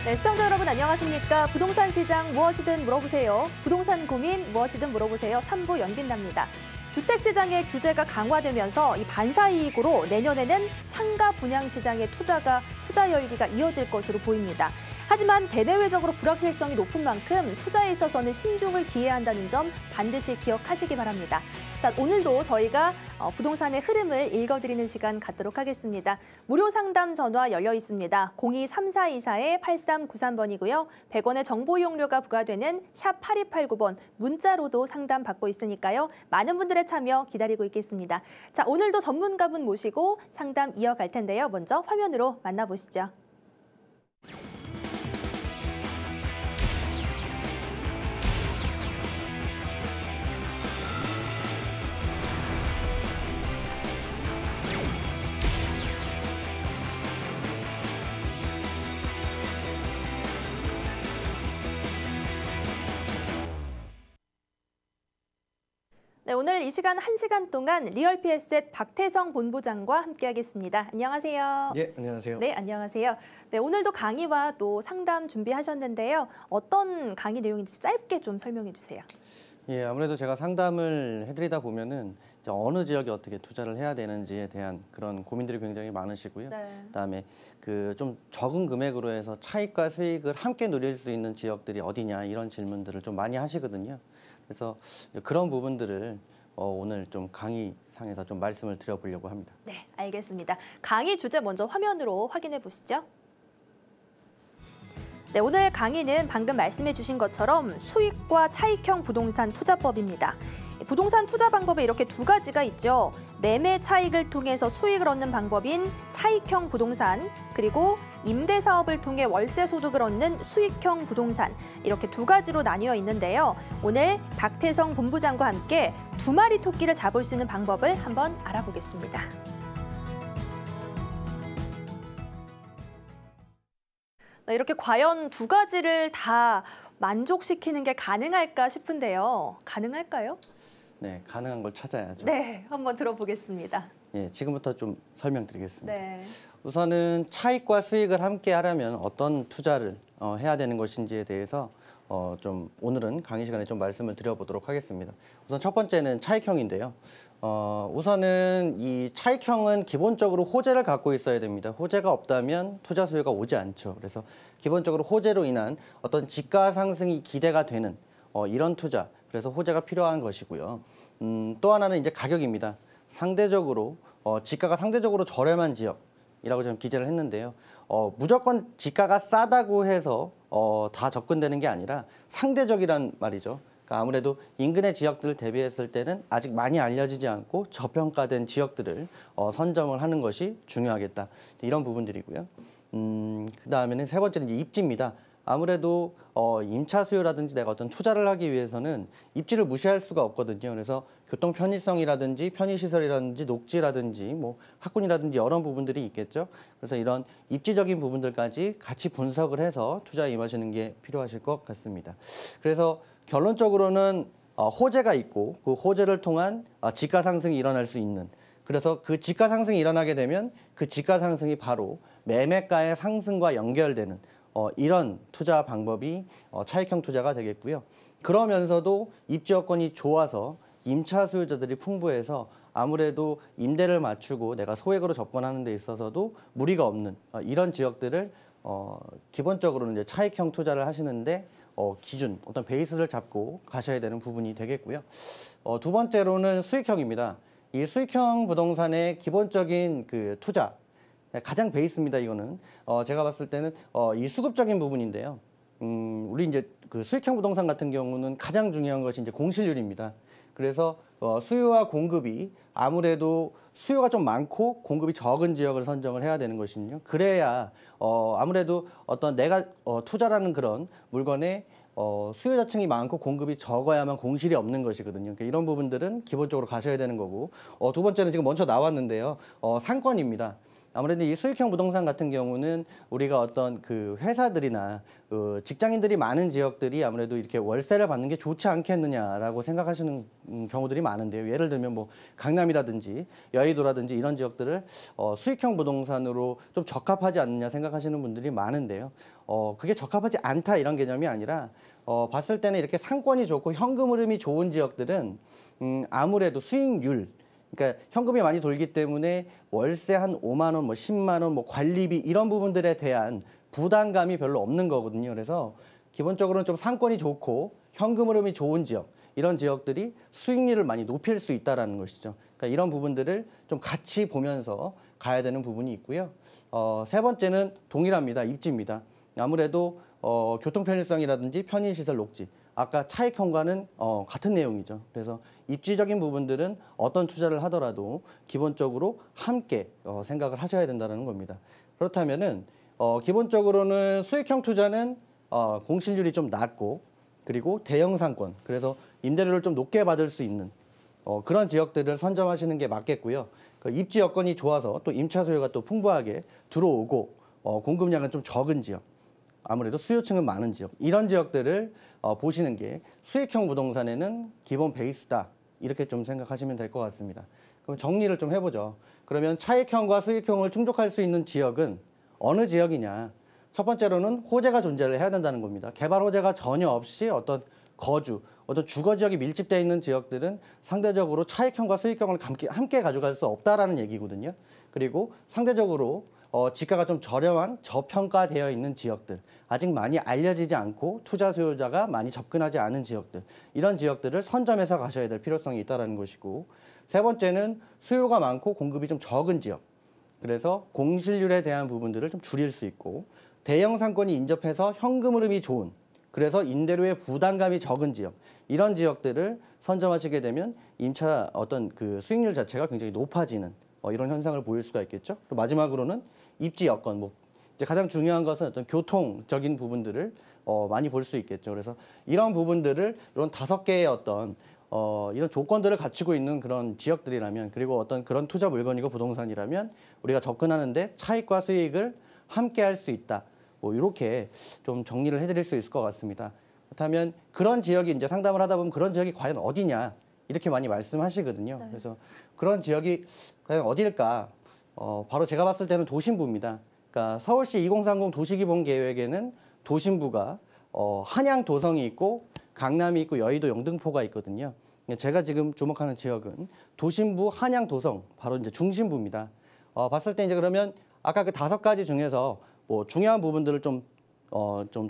네, 시청자 여러분 안녕하십니까? 부동산 시장 무엇이든 물어보세요. 부동산 고민 무엇이든 물어보세요. 3부 연긴답니다. 주택시장의 규제가 강화되면서 이 반사이익으로 내년에는 상가 분양시장의 투자 열기가 이어질 것으로 보입니다. 하지만 대내외적으로 불확실성이 높은 만큼 투자에 있어서는 신중을 기해야 한다는 점 반드시 기억하시기 바랍니다. 자, 오늘도 저희가 부동산의 흐름을 읽어드리는 시간 갖도록 하겠습니다. 무료 상담 전화 열려 있습니다. 023424-8393번이고요. 100원의 정보 이용료가 부과되는 샵 8289번 문자로도 상담 받고 있으니까요. 많은 분들의 참여 기다리고 있겠습니다. 자, 오늘도 전문가분 모시고 상담 이어갈 텐데요. 먼저 화면으로 만나보시죠. 네, 오늘 이 시간 1시간 동안 리얼피에셋 박태성 본부장과 함께하겠습니다. 안녕하세요. 예, 안녕하세요. 네, 안녕하세요. 네, 오늘도 강의와 또 상담 준비하셨는데요. 어떤 강의 내용인지 짧게 좀 설명해 주세요. 예, 아무래도 제가 상담을 해드리다 보면은 이제 어느 지역에 어떻게 투자를 해야 되는지에 대한 그런 고민들이 굉장히 많으시고요. 네. 그다음에 그 좀 적은 금액으로 해서 차익과 수익을 함께 누릴 수 있는 지역들이 어디냐 이런 질문들을 좀 많이 하시거든요. 그래서 그런 부분들을 오늘 좀 강의상에서 좀 말씀을 드려보려고 합니다. 네, 알겠습니다. 강의 주제 먼저 화면으로 확인해 보시죠. 네, 오늘 강의는 방금 말씀해 주신 것처럼 수익과 차익형 부동산 투자법입니다. 부동산 투자 방법에 이렇게 두 가지가 있죠. 매매 차익을 통해서 수익을 얻는 방법인 차익형 부동산, 그리고 임대 사업을 통해 월세 소득을 얻는 수익형 부동산, 이렇게 두 가지로 나뉘어 있는데요. 오늘 박태성 본부장과 함께 두 마리 토끼를 잡을 수 있는 방법을 한번 알아보겠습니다. 네, 이렇게 과연 두 가지를 다 만족시키는 게 가능할까 싶은데요. 가능할까요? 네, 가능한 걸 찾아야죠. 네, 한번 들어보겠습니다. 예, 지금부터 좀 설명드리겠습니다. 네. 우선은 차익과 수익을 함께 하려면 어떤 투자를 해야 되는 것인지에 대해서 좀 오늘은 강의 시간에 좀 말씀을 드려보도록 하겠습니다. 우선 첫 번째는 차익형인데요. 우선은 이 차익형은 기본적으로 호재를 갖고 있어야 됩니다. 호재가 없다면 투자 수요가 오지 않죠. 그래서 기본적으로 호재로 인한 어떤 지가 상승이 기대가 되는 이런 투자, 그래서 호재가 필요한 것이고요. 또 하나는 이제 가격입니다. 상대적으로 지가가 상대적으로 저렴한 지역이라고 좀 기재를 했는데요. 무조건 지가가 싸다고 해서 다 접근되는 게 아니라 상대적이란 말이죠. 그러니까 아무래도 인근의 지역들을 대비했을 때는 아직 많이 알려지지 않고 저평가된 지역들을 선점을 하는 것이 중요하겠다. 이런 부분들이고요. 그다음에는 세 번째는 이제 입지입니다. 아무래도 임차 수요라든지 내가 어떤 투자를 하기 위해서는 입지를 무시할 수가 없거든요. 그래서 교통 편의성이라든지 편의시설이라든지 녹지라든지 뭐 학군이라든지 여러 부분들이 있겠죠. 그래서 이런 입지적인 부분들까지 같이 분석을 해서 투자에 임하시는 게 필요하실 것 같습니다. 그래서 결론적으로는 호재가 있고 그 호재를 통한 지가 상승이 일어날 수 있는, 그래서 그 지가 상승이 일어나게 되면 그 지가 상승이 바로 매매가의 상승과 연결되는 이런 투자 방법이 차익형 투자가 되겠고요. 그러면서도 입지 여건이 좋아서 임차 수요자들이 풍부해서 아무래도 임대를 맞추고 내가 소액으로 접근하는 데 있어서도 무리가 없는 이런 지역들을 기본적으로는 이제 차익형 투자를 하시는데 기준, 어떤 베이스를 잡고 가셔야 되는 부분이 되겠고요. 두 번째로는 수익형입니다. 이 수익형 부동산의 기본적인 그 투자, 가장 베이스입니다. 이거는 제가 봤을 때는 이 수급적인 부분인데요. 우리 이제 그 수익형 부동산 같은 경우는 가장 중요한 것이 이제 공실률입니다. 그래서 수요와 공급이 아무래도 수요가 좀 많고 공급이 적은 지역을 선정을 해야 되는 것이거든요. 그래야 아무래도 어떤 내가 투자라는 그런 물건에 수요자층이 많고 공급이 적어야만 공실이 없는 것이거든요. 그러니까 이런 부분들은 기본적으로 가셔야 되는 거고, 두 번째는 지금 먼저 나왔는데요. 상권입니다. 아무래도 이 수익형 부동산 같은 경우는 우리가 어떤 그 회사들이나 직장인들이 많은 지역들이 아무래도 이렇게 월세를 받는 게 좋지 않겠느냐라고 생각하시는 경우들이 많은데요. 예를 들면 뭐 강남이라든지 여의도라든지 이런 지역들을 수익형 부동산으로 좀 적합하지 않느냐 생각하시는 분들이 많은데요. 그게 적합하지 않다 이런 개념이 아니라 봤을 때는 이렇게 상권이 좋고 현금 흐름이 좋은 지역들은 아무래도 수익률 그러니까 현금이 많이 돌기 때문에 월세 한 5만 원, 뭐 10만 원, 뭐 관리비 이런 부분들에 대한 부담감이 별로 없는 거거든요. 그래서 기본적으로는 좀 상권이 좋고 현금 흐름이 좋은 지역, 이런 지역들이 수익률을 많이 높일 수 있다라는 것이죠. 그러니까 이런 부분들을 좀 같이 보면서 가야 되는 부분이 있고요. 세 번째는 동일합니다. 입지입니다. 아무래도 교통 편의성이라든지 편의시설 녹지, 아까 차익형과는 같은 내용이죠. 그래서 입지적인 부분들은 어떤 투자를 하더라도 기본적으로 함께 생각을 하셔야 된다는 겁니다. 그렇다면은 기본적으로는 수익형 투자는 공실률이 좀 낮고 그리고 대형 상권, 그래서 임대료를 좀 높게 받을 수 있는 그런 지역들을 선점하시는 게 맞겠고요. 그 입지 여건이 좋아서 또 임차 수요가 또 풍부하게 들어오고 공급량은 좀 적은 지역, 아무래도 수요층은 많은 지역, 이런 지역들을 보시는 게 수익형 부동산에는 기본 베이스다, 이렇게 좀 생각하시면 될 것 같습니다. 그럼 정리를 좀 해보죠. 그러면 차익형과 수익형을 충족할 수 있는 지역은 어느 지역이냐? 첫 번째로는 호재가 존재를 해야 된다는 겁니다. 개발 호재가 전혀 없이 어떤 거주, 어떤 주거 지역이 밀집되어 있는 지역들은 상대적으로 차익형과 수익형을 함께 가져갈 수 없다라는 얘기거든요. 그리고 상대적으로 지가가 좀 저렴한 저평가되어 있는 지역들, 아직 많이 알려지지 않고 투자 수요자가 많이 접근하지 않은 지역들, 이런 지역들을 선점해서 가셔야 될 필요성이 있다는 것이고, 세 번째는 수요가 많고 공급이 좀 적은 지역, 그래서 공실률에 대한 부분들을 좀 줄일 수 있고, 대형 상권이 인접해서 현금 흐름이 좋은, 그래서 임대료의 부담감이 적은 지역, 이런 지역들을 선점하시게 되면 임차 어떤 그 수익률 자체가 굉장히 높아지는 이런 현상을 보일 수가 있겠죠. 또 마지막으로는 입지 여건, 뭐 이제 가장 중요한 것은 어떤 교통적인 부분들을 많이 볼 수 있겠죠. 그래서 이런 부분들을 이런 5개의 어떤 이런 조건들을 갖추고 있는 그런 지역들이라면, 그리고 어떤 그런 투자 물건이고 부동산이라면 우리가 접근하는데 차익과 수익을 함께 할 수 있다. 뭐 이렇게 좀 정리를 해드릴 수 있을 것 같습니다. 그렇다면 그런 지역이 이제 상담을 하다 보면 그런 지역이 과연 어디냐 이렇게 많이 말씀하시거든요. 네. 그래서 그런 지역이 과연 어디일까? 바로 제가 봤을 때는 도심부입니다. 그러니까 서울시 2030 도시기본 계획에는 도심부가 한양 도성이 있고 강남이 있고 여의도 영등포가 있거든요. 제가 지금 주목하는 지역은 도심부 한양 도성, 바로 이제 중심부입니다. 봤을 때 이제 그러면 아까 그 5가지 중에서 뭐 중요한 부분들을 좀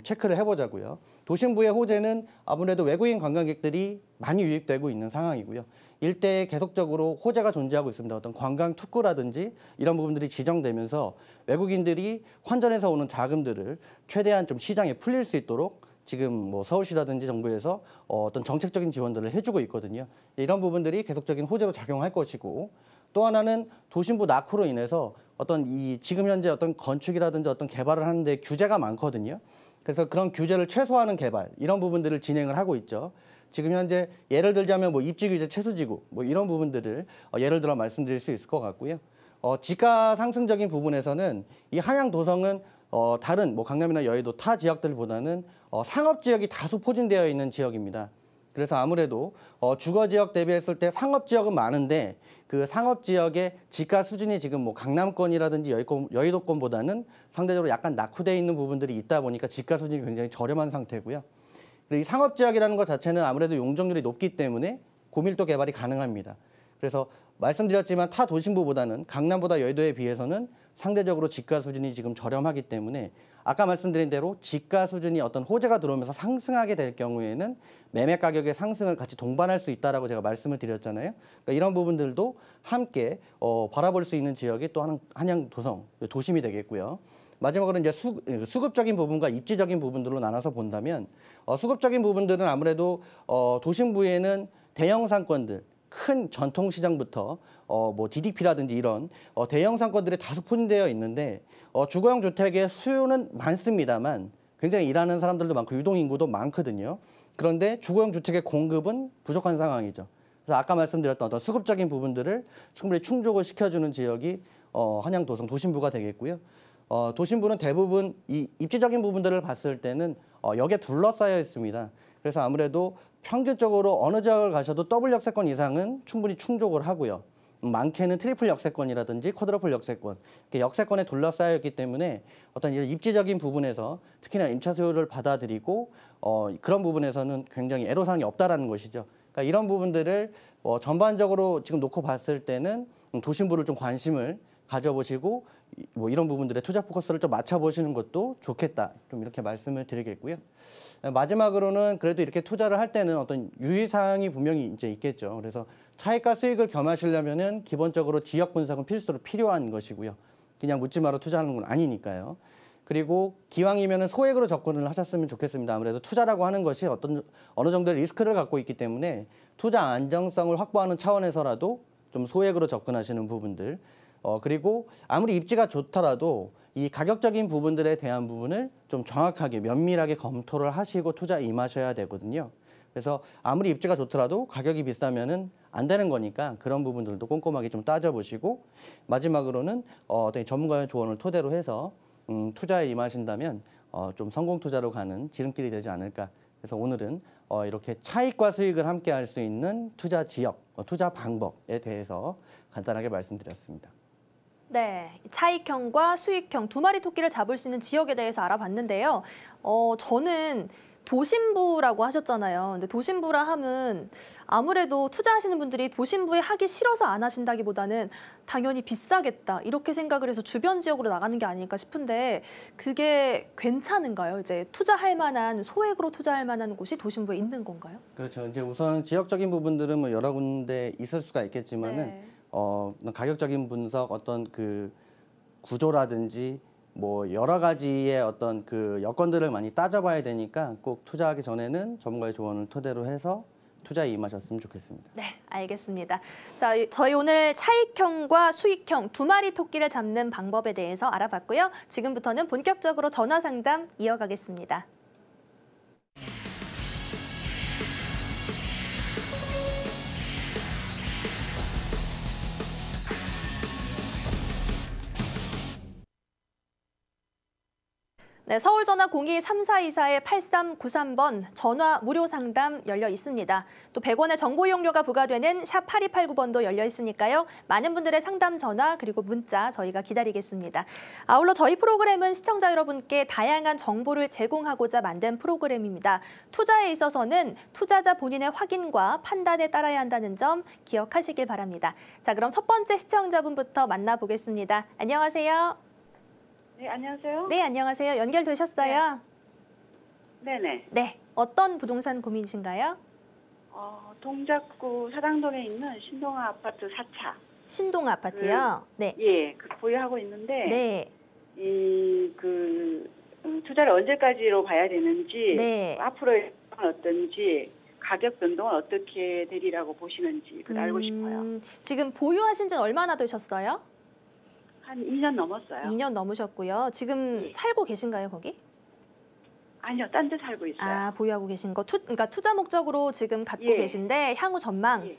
체크를 해보자고요. 도심부의 호재는 아무래도 외국인 관광객들이 많이 유입되고 있는 상황이고요. 일대에 계속적으로 호재가 존재하고 있습니다. 어떤 관광 특구라든지 이런 부분들이 지정되면서 외국인들이 환전해서 오는 자금들을 최대한 좀 시장에 풀릴 수 있도록 지금 뭐 서울시라든지 정부에서 어떤 정책적인 지원들을 해주고 있거든요. 이런 부분들이 계속적인 호재로 작용할 것이고, 또 하나는 도심부 낙후로 인해서 어떤 이 지금 현재 어떤 건축이라든지 어떤 개발을 하는데 규제가 많거든요. 그래서 그런 규제를 최소화하는 개발, 이런 부분들을 진행을 하고 있죠. 지금 현재 예를 들자면 뭐 입지 규제 최소지구 뭐 이런 부분들을 예를 들어 말씀드릴 수 있을 것 같고요. 지가 상승적인 부분에서는 이 한양 도성은 다른 뭐 강남이나 여의도 타 지역들보다는 상업 지역이 다수 포진되어 있는 지역입니다. 그래서 아무래도 주거 지역 대비했을 때 상업 지역은 많은데 그 상업 지역의 지가 수준이 지금 뭐 강남권이라든지 여의도권보다는 상대적으로 약간 낙후되어 있는 부분들이 있다 보니까 지가 수준이 굉장히 저렴한 상태고요. 그리고 이 상업 지역이라는 것 자체는 아무래도 용적률이 높기 때문에 고밀도 개발이 가능합니다. 그래서 말씀드렸지만 타 도심부보다는 강남보다 여의도에 비해서는 상대적으로 지가 수준이 지금 저렴하기 때문에 아까 말씀드린 대로 지가 수준이 어떤 호재가 들어오면서 상승하게 될 경우에는 매매 가격의 상승을 같이 동반할 수 있다라고 제가 말씀을 드렸잖아요. 그러니까 이런 부분들도 함께 바라볼 수 있는 지역이 또 한양 도성, 도심이 되겠고요. 마지막으로 이제 수급적인 부분과 입지적인 부분들로 나눠서 본다면 수급적인 부분들은 아무래도 도심부에는 대형 상권들, 큰 전통시장부터 뭐 DDP라든지 이런 대형 상권들이 다수 포진되어 있는데 주거용 주택의 수요는 많습니다만 굉장히 일하는 사람들도 많고 유동인구도 많거든요. 그런데 주거용 주택의 공급은 부족한 상황이죠. 그래서 아까 말씀드렸던 어떤 수급적인 부분들을 충분히 충족을 시켜주는 지역이 한양 도성 도심부가 되겠고요. 도심부는 대부분 이 입지적인 부분들을 봤을 때는 역에 둘러싸여 있습니다. 그래서 아무래도 평균적으로 어느 지역을 가셔도 더블 역세권 이상은 충분히 충족을 하고요. 많게는 트리플 역세권이라든지 쿼드러플 역세권, 이렇게 역세권에 둘러싸여 있기 때문에 어떤 이런 입지적인 부분에서 특히나 임차 수요를 받아들이고 그런 부분에서는 굉장히 애로사항이 없다라는 것이죠. 그러니까 이런 부분들을 전반적으로 지금 놓고 봤을 때는 도심부를 좀 관심을 가져보시고 뭐 이런 부분들의 투자 포커스를 좀 맞춰보시는 것도 좋겠다. 좀 이렇게 말씀을 드리겠고요. 마지막으로는 그래도 이렇게 투자를 할 때는 어떤 유의사항이 분명히 이제 있겠죠. 그래서 차익과 수익을 겸하시려면은 기본적으로 지역 분석은 필수로 필요한 것이고요. 그냥 묻지마로 투자하는 건 아니니까요. 그리고 기왕이면은 소액으로 접근을 하셨으면 좋겠습니다. 아무래도 투자라고 하는 것이 어느 정도의 리스크를 갖고 있기 때문에 투자 안정성을 확보하는 차원에서라도 좀 소액으로 접근하시는 부분들. 그리고 아무리 입지가 좋더라도 이 가격적인 부분들에 대한 부분을 좀 정확하게 면밀하게 검토를 하시고 투자에 임하셔야 되거든요. 그래서 아무리 입지가 좋더라도 가격이 비싸면은 안 되는 거니까 그런 부분들도 꼼꼼하게 좀 따져보시고 마지막으로는 어떤 전문가의 조언을 토대로 해서 투자에 임하신다면 좀 성공 투자로 가는 지름길이 되지 않을까. 그래서 오늘은 이렇게 차익과 수익을 함께 할 수 있는 투자 지역, 투자 방법에 대해서 간단하게 말씀드렸습니다. 네, 차익형과 수익형 두 마리 토끼를 잡을 수 있는 지역에 대해서 알아봤는데요. 저는 도심부라고 하셨잖아요. 근데 도심부라 함은 아무래도 투자하시는 분들이 도심부에 하기 싫어서 안 하신다기보다는 당연히 비싸겠다 이렇게 생각을 해서 주변 지역으로 나가는 게 아닐까 싶은데 그게 괜찮은가요? 이제 투자할 만한 소액으로 투자할 만한 곳이 도심부에 있는 건가요? 그렇죠. 이제 우선 지역적인 부분들은 뭐 여러 군데 있을 수가 있겠지만은 네. 가격적인 분석, 어떤 그 구조라든지 뭐 여러 가지의 어떤 그 여건들을 많이 따져봐야 되니까 꼭 투자하기 전에는 전문가의 조언을 토대로 해서 투자에 임하셨으면 좋겠습니다. 네, 알겠습니다. 자, 저희 오늘 차익형과 수익형 두 마리 토끼를 잡는 방법에 대해서 알아봤고요. 지금부터는 본격적으로 전화 상담 이어가겠습니다. 네, 서울 전화 02-3424-8393번 전화 무료 상담 열려 있습니다. 또 100원의 정보 이용료가 부과되는 샵 8289번도 열려 있으니까요. 많은 분들의 상담 전화 그리고 문자 저희가 기다리겠습니다. 아울러 저희 프로그램은 시청자 여러분께 다양한 정보를 제공하고자 만든 프로그램입니다. 투자에 있어서는 투자자 본인의 확인과 판단에 따라야 한다는 점 기억하시길 바랍니다. 자, 그럼 첫 번째 시청자분부터 만나보겠습니다. 안녕하세요. 네, 안녕하세요. 네, 안녕하세요. 연결되셨어요? 네네. 네, 어떤 부동산 고민이신가요? 동작구 사당동에 있는 신동아 아파트 4차. 신동 아파트요? 네. 예, 보유하고 있는데, 네. 투자를 언제까지로 봐야 되는지, 네. 앞으로의 어떤지, 가격 변동은 어떻게 되리라고 보시는지 그걸 알고 싶어요. 지금 보유하신 지는 얼마나 되셨어요? 한 2년 넘었어요. 2년 넘으셨고요. 지금 예. 살고 계신가요, 거기? 아니요, 딴 데 살고 있어요. 아, 보유하고 계신 거. 그러니까 투자 목적으로 지금 갖고 예. 계신데 향후 전망.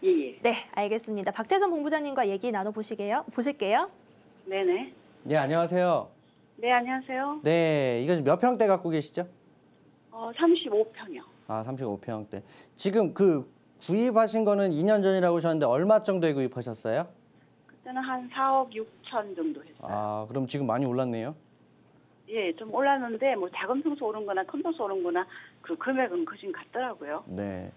예. 네, 알겠습니다. 박태선 본부장님과 얘기 보실게요. 네네. 네, 안녕하세요. 네, 안녕하세요. 네, 이거 몇 평대 갖고 계시죠? 35평이요. 아, 35평대. 지금 그 구입하신 거는 2년 전이라고 하셨는데 얼마 정도에 구입하셨어요? 그때는 한 4억 6천 정도 했어요. 아, 그럼 지금 많이 올랐네요. 예, 좀 올랐는데 뭐 작은 평수 오른 거나 큰 평수 오른 거나 그 금액은 그진 같더라고요. 네.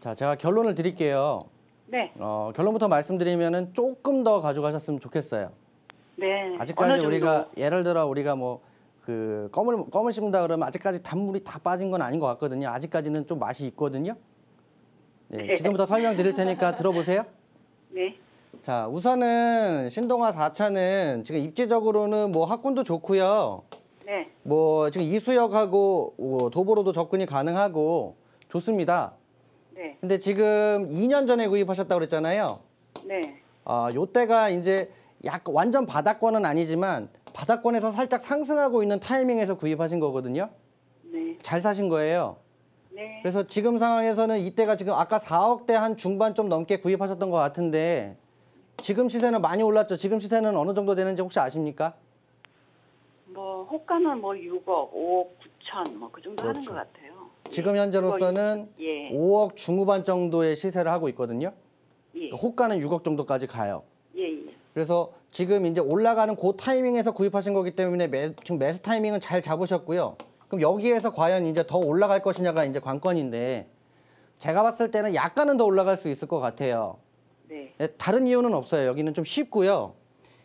자, 제가 결론을 드릴게요. 네. 결론부터 말씀드리면은 조금 더 가져가셨으면 좋겠어요. 네. 아직까지 어느 정도? 우리가 예를 들어 우리가 뭐 그 껌을 씹는다 그러면 아직까지 단물이 다 빠진 건 아닌 것 같거든요. 아직까지는 좀 맛이 있거든요. 네, 네. 지금부터 설명드릴 테니까 들어보세요. 네. 자, 우선은 신동아 4차는 지금 입지적으로는 뭐 학군도 좋고요. 네. 뭐 지금 이수역하고 도보로도 접근이 가능하고 좋습니다. 네. 근데 지금 2년 전에 구입하셨다고 그랬잖아요. 네. 요때가 이제 약간 완전 바닥권은 아니지만 바닥권에서 살짝 상승하고 있는 타이밍에서 구입하신 거거든요. 네. 잘 사신 거예요. 네. 그래서 지금 상황에서는 이때가 지금 아까 4억대 한 중반 좀 넘게 구입하셨던 것 같은데 지금 시세는 많이 올랐죠. 지금 시세는 어느 정도 되는지 혹시 아십니까? 뭐 호가는 뭐 6억, 5억 9천 뭐 그 정도 하는 그렇죠. 것 같아요. 지금 현재로서는 예. 5억 중후반 정도의 시세를 하고 있거든요. 예. 호가는 6억 정도까지 가요. 예, 예. 그래서 지금 이제 올라가는 그 타이밍에서 구입하신 거기 때문에 지금 매수 타이밍은 잘 잡으셨고요. 그럼 여기에서 과연 이제 더 올라갈 것이냐가 이제 관건인데 제가 봤을 때는 약간은 더 올라갈 수 있을 것 같아요. 네. 네, 다른 이유는 없어요. 여기는 좀 쉽고요.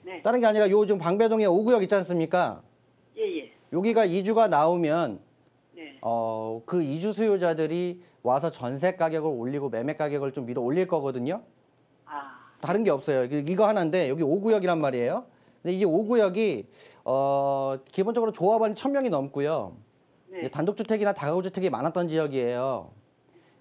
네. 다른 게 아니라 요 지금 방배동에 5구역 있지 않습니까? 예, 예. 여기가 이주가 나오면 네. 그 이주 수요자들이 와서 전세 가격을 올리고 매매 가격을 좀 밀어 올릴 거거든요. 아. 다른 게 없어요. 이거 하나인데 여기 5구역이란 말이에요. 근데 이게 5구역이 기본적으로 조합원이 1000명이 넘고요. 네. 단독주택이나 다가구주택이 많았던 지역이에요.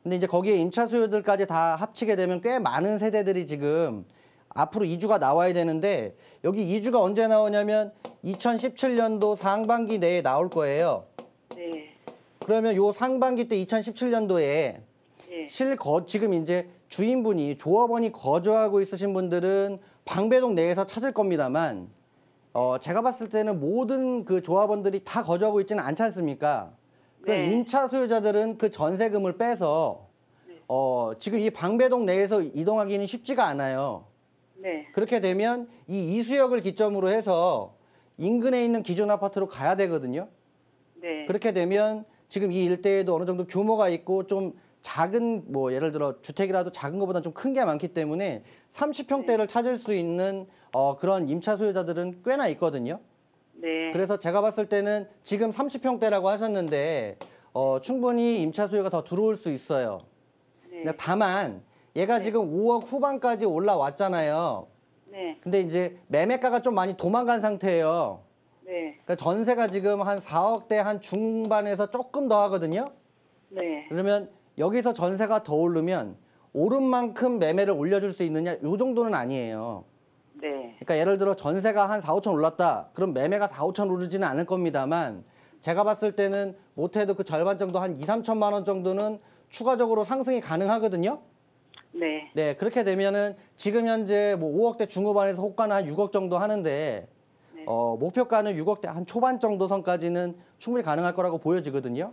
근데 이제 거기에 임차 수요들까지 다 합치게 되면 꽤 많은 세대들이 지금 앞으로 이주가 나와야 되는데 여기 이주가 언제 나오냐면 2017년도 상반기 내에 나올 거예요. 네. 그러면 요 상반기 때 2017년도에 예. 지금 이제 주인분이 조합원이 거주하고 있으신 분들은 방배동 내에서 찾을 겁니다만 제가 봤을 때는 모든 그 조합원들이 다 거주하고 있지는 않지 않습니까? 그럼 네. 임차 수요자들은 그 전세금을 빼서 지금 이 방배동 내에서 이동하기는 쉽지가 않아요. 네. 그렇게 되면 이 이수역을 기점으로 해서 인근에 있는 기존 아파트로 가야 되거든요. 네. 그렇게 되면 지금 이 일대에도 어느 정도 규모가 있고 좀 작은 뭐 예를 들어 주택이라도 작은 것보다 좀 큰 게 많기 때문에 30평대를 찾을 수 있는 그런 임차 수요자들은 꽤나 있거든요. 네. 그래서 제가 봤을 때는 지금 30평대라고 하셨는데 충분히 임차 수요가 더 들어올 수 있어요. 네. 근데 다만 얘가 지금 5억 후반까지 올라왔잖아요. 네. 근데 이제 매매가가 좀 많이 도망간 상태예요. 네. 그러니까 전세가 지금 한 4억대 한 중반에서 조금 더 하거든요. 네. 그러면 여기서 전세가 더 오르면 오른 만큼 매매를 올려줄 수 있느냐? 요 정도는 아니에요. 네. 그러니까 예를 들어 전세가 한 4, 5천 올랐다. 그럼 매매가 4, 5천 오르지는 않을 겁니다만 제가 봤을 때는 못해도 그 절반 정도 한 2, 3천만 원 정도는 추가적으로 상승이 가능하거든요. 네. 네, 그렇게 되면은 지금 현재 뭐 5억대 중후반에서 호가는 한 6억 정도 하는데 네. 목표가는 6억대 한 초반 정도 선까지는 충분히 가능할 거라고 보여지거든요.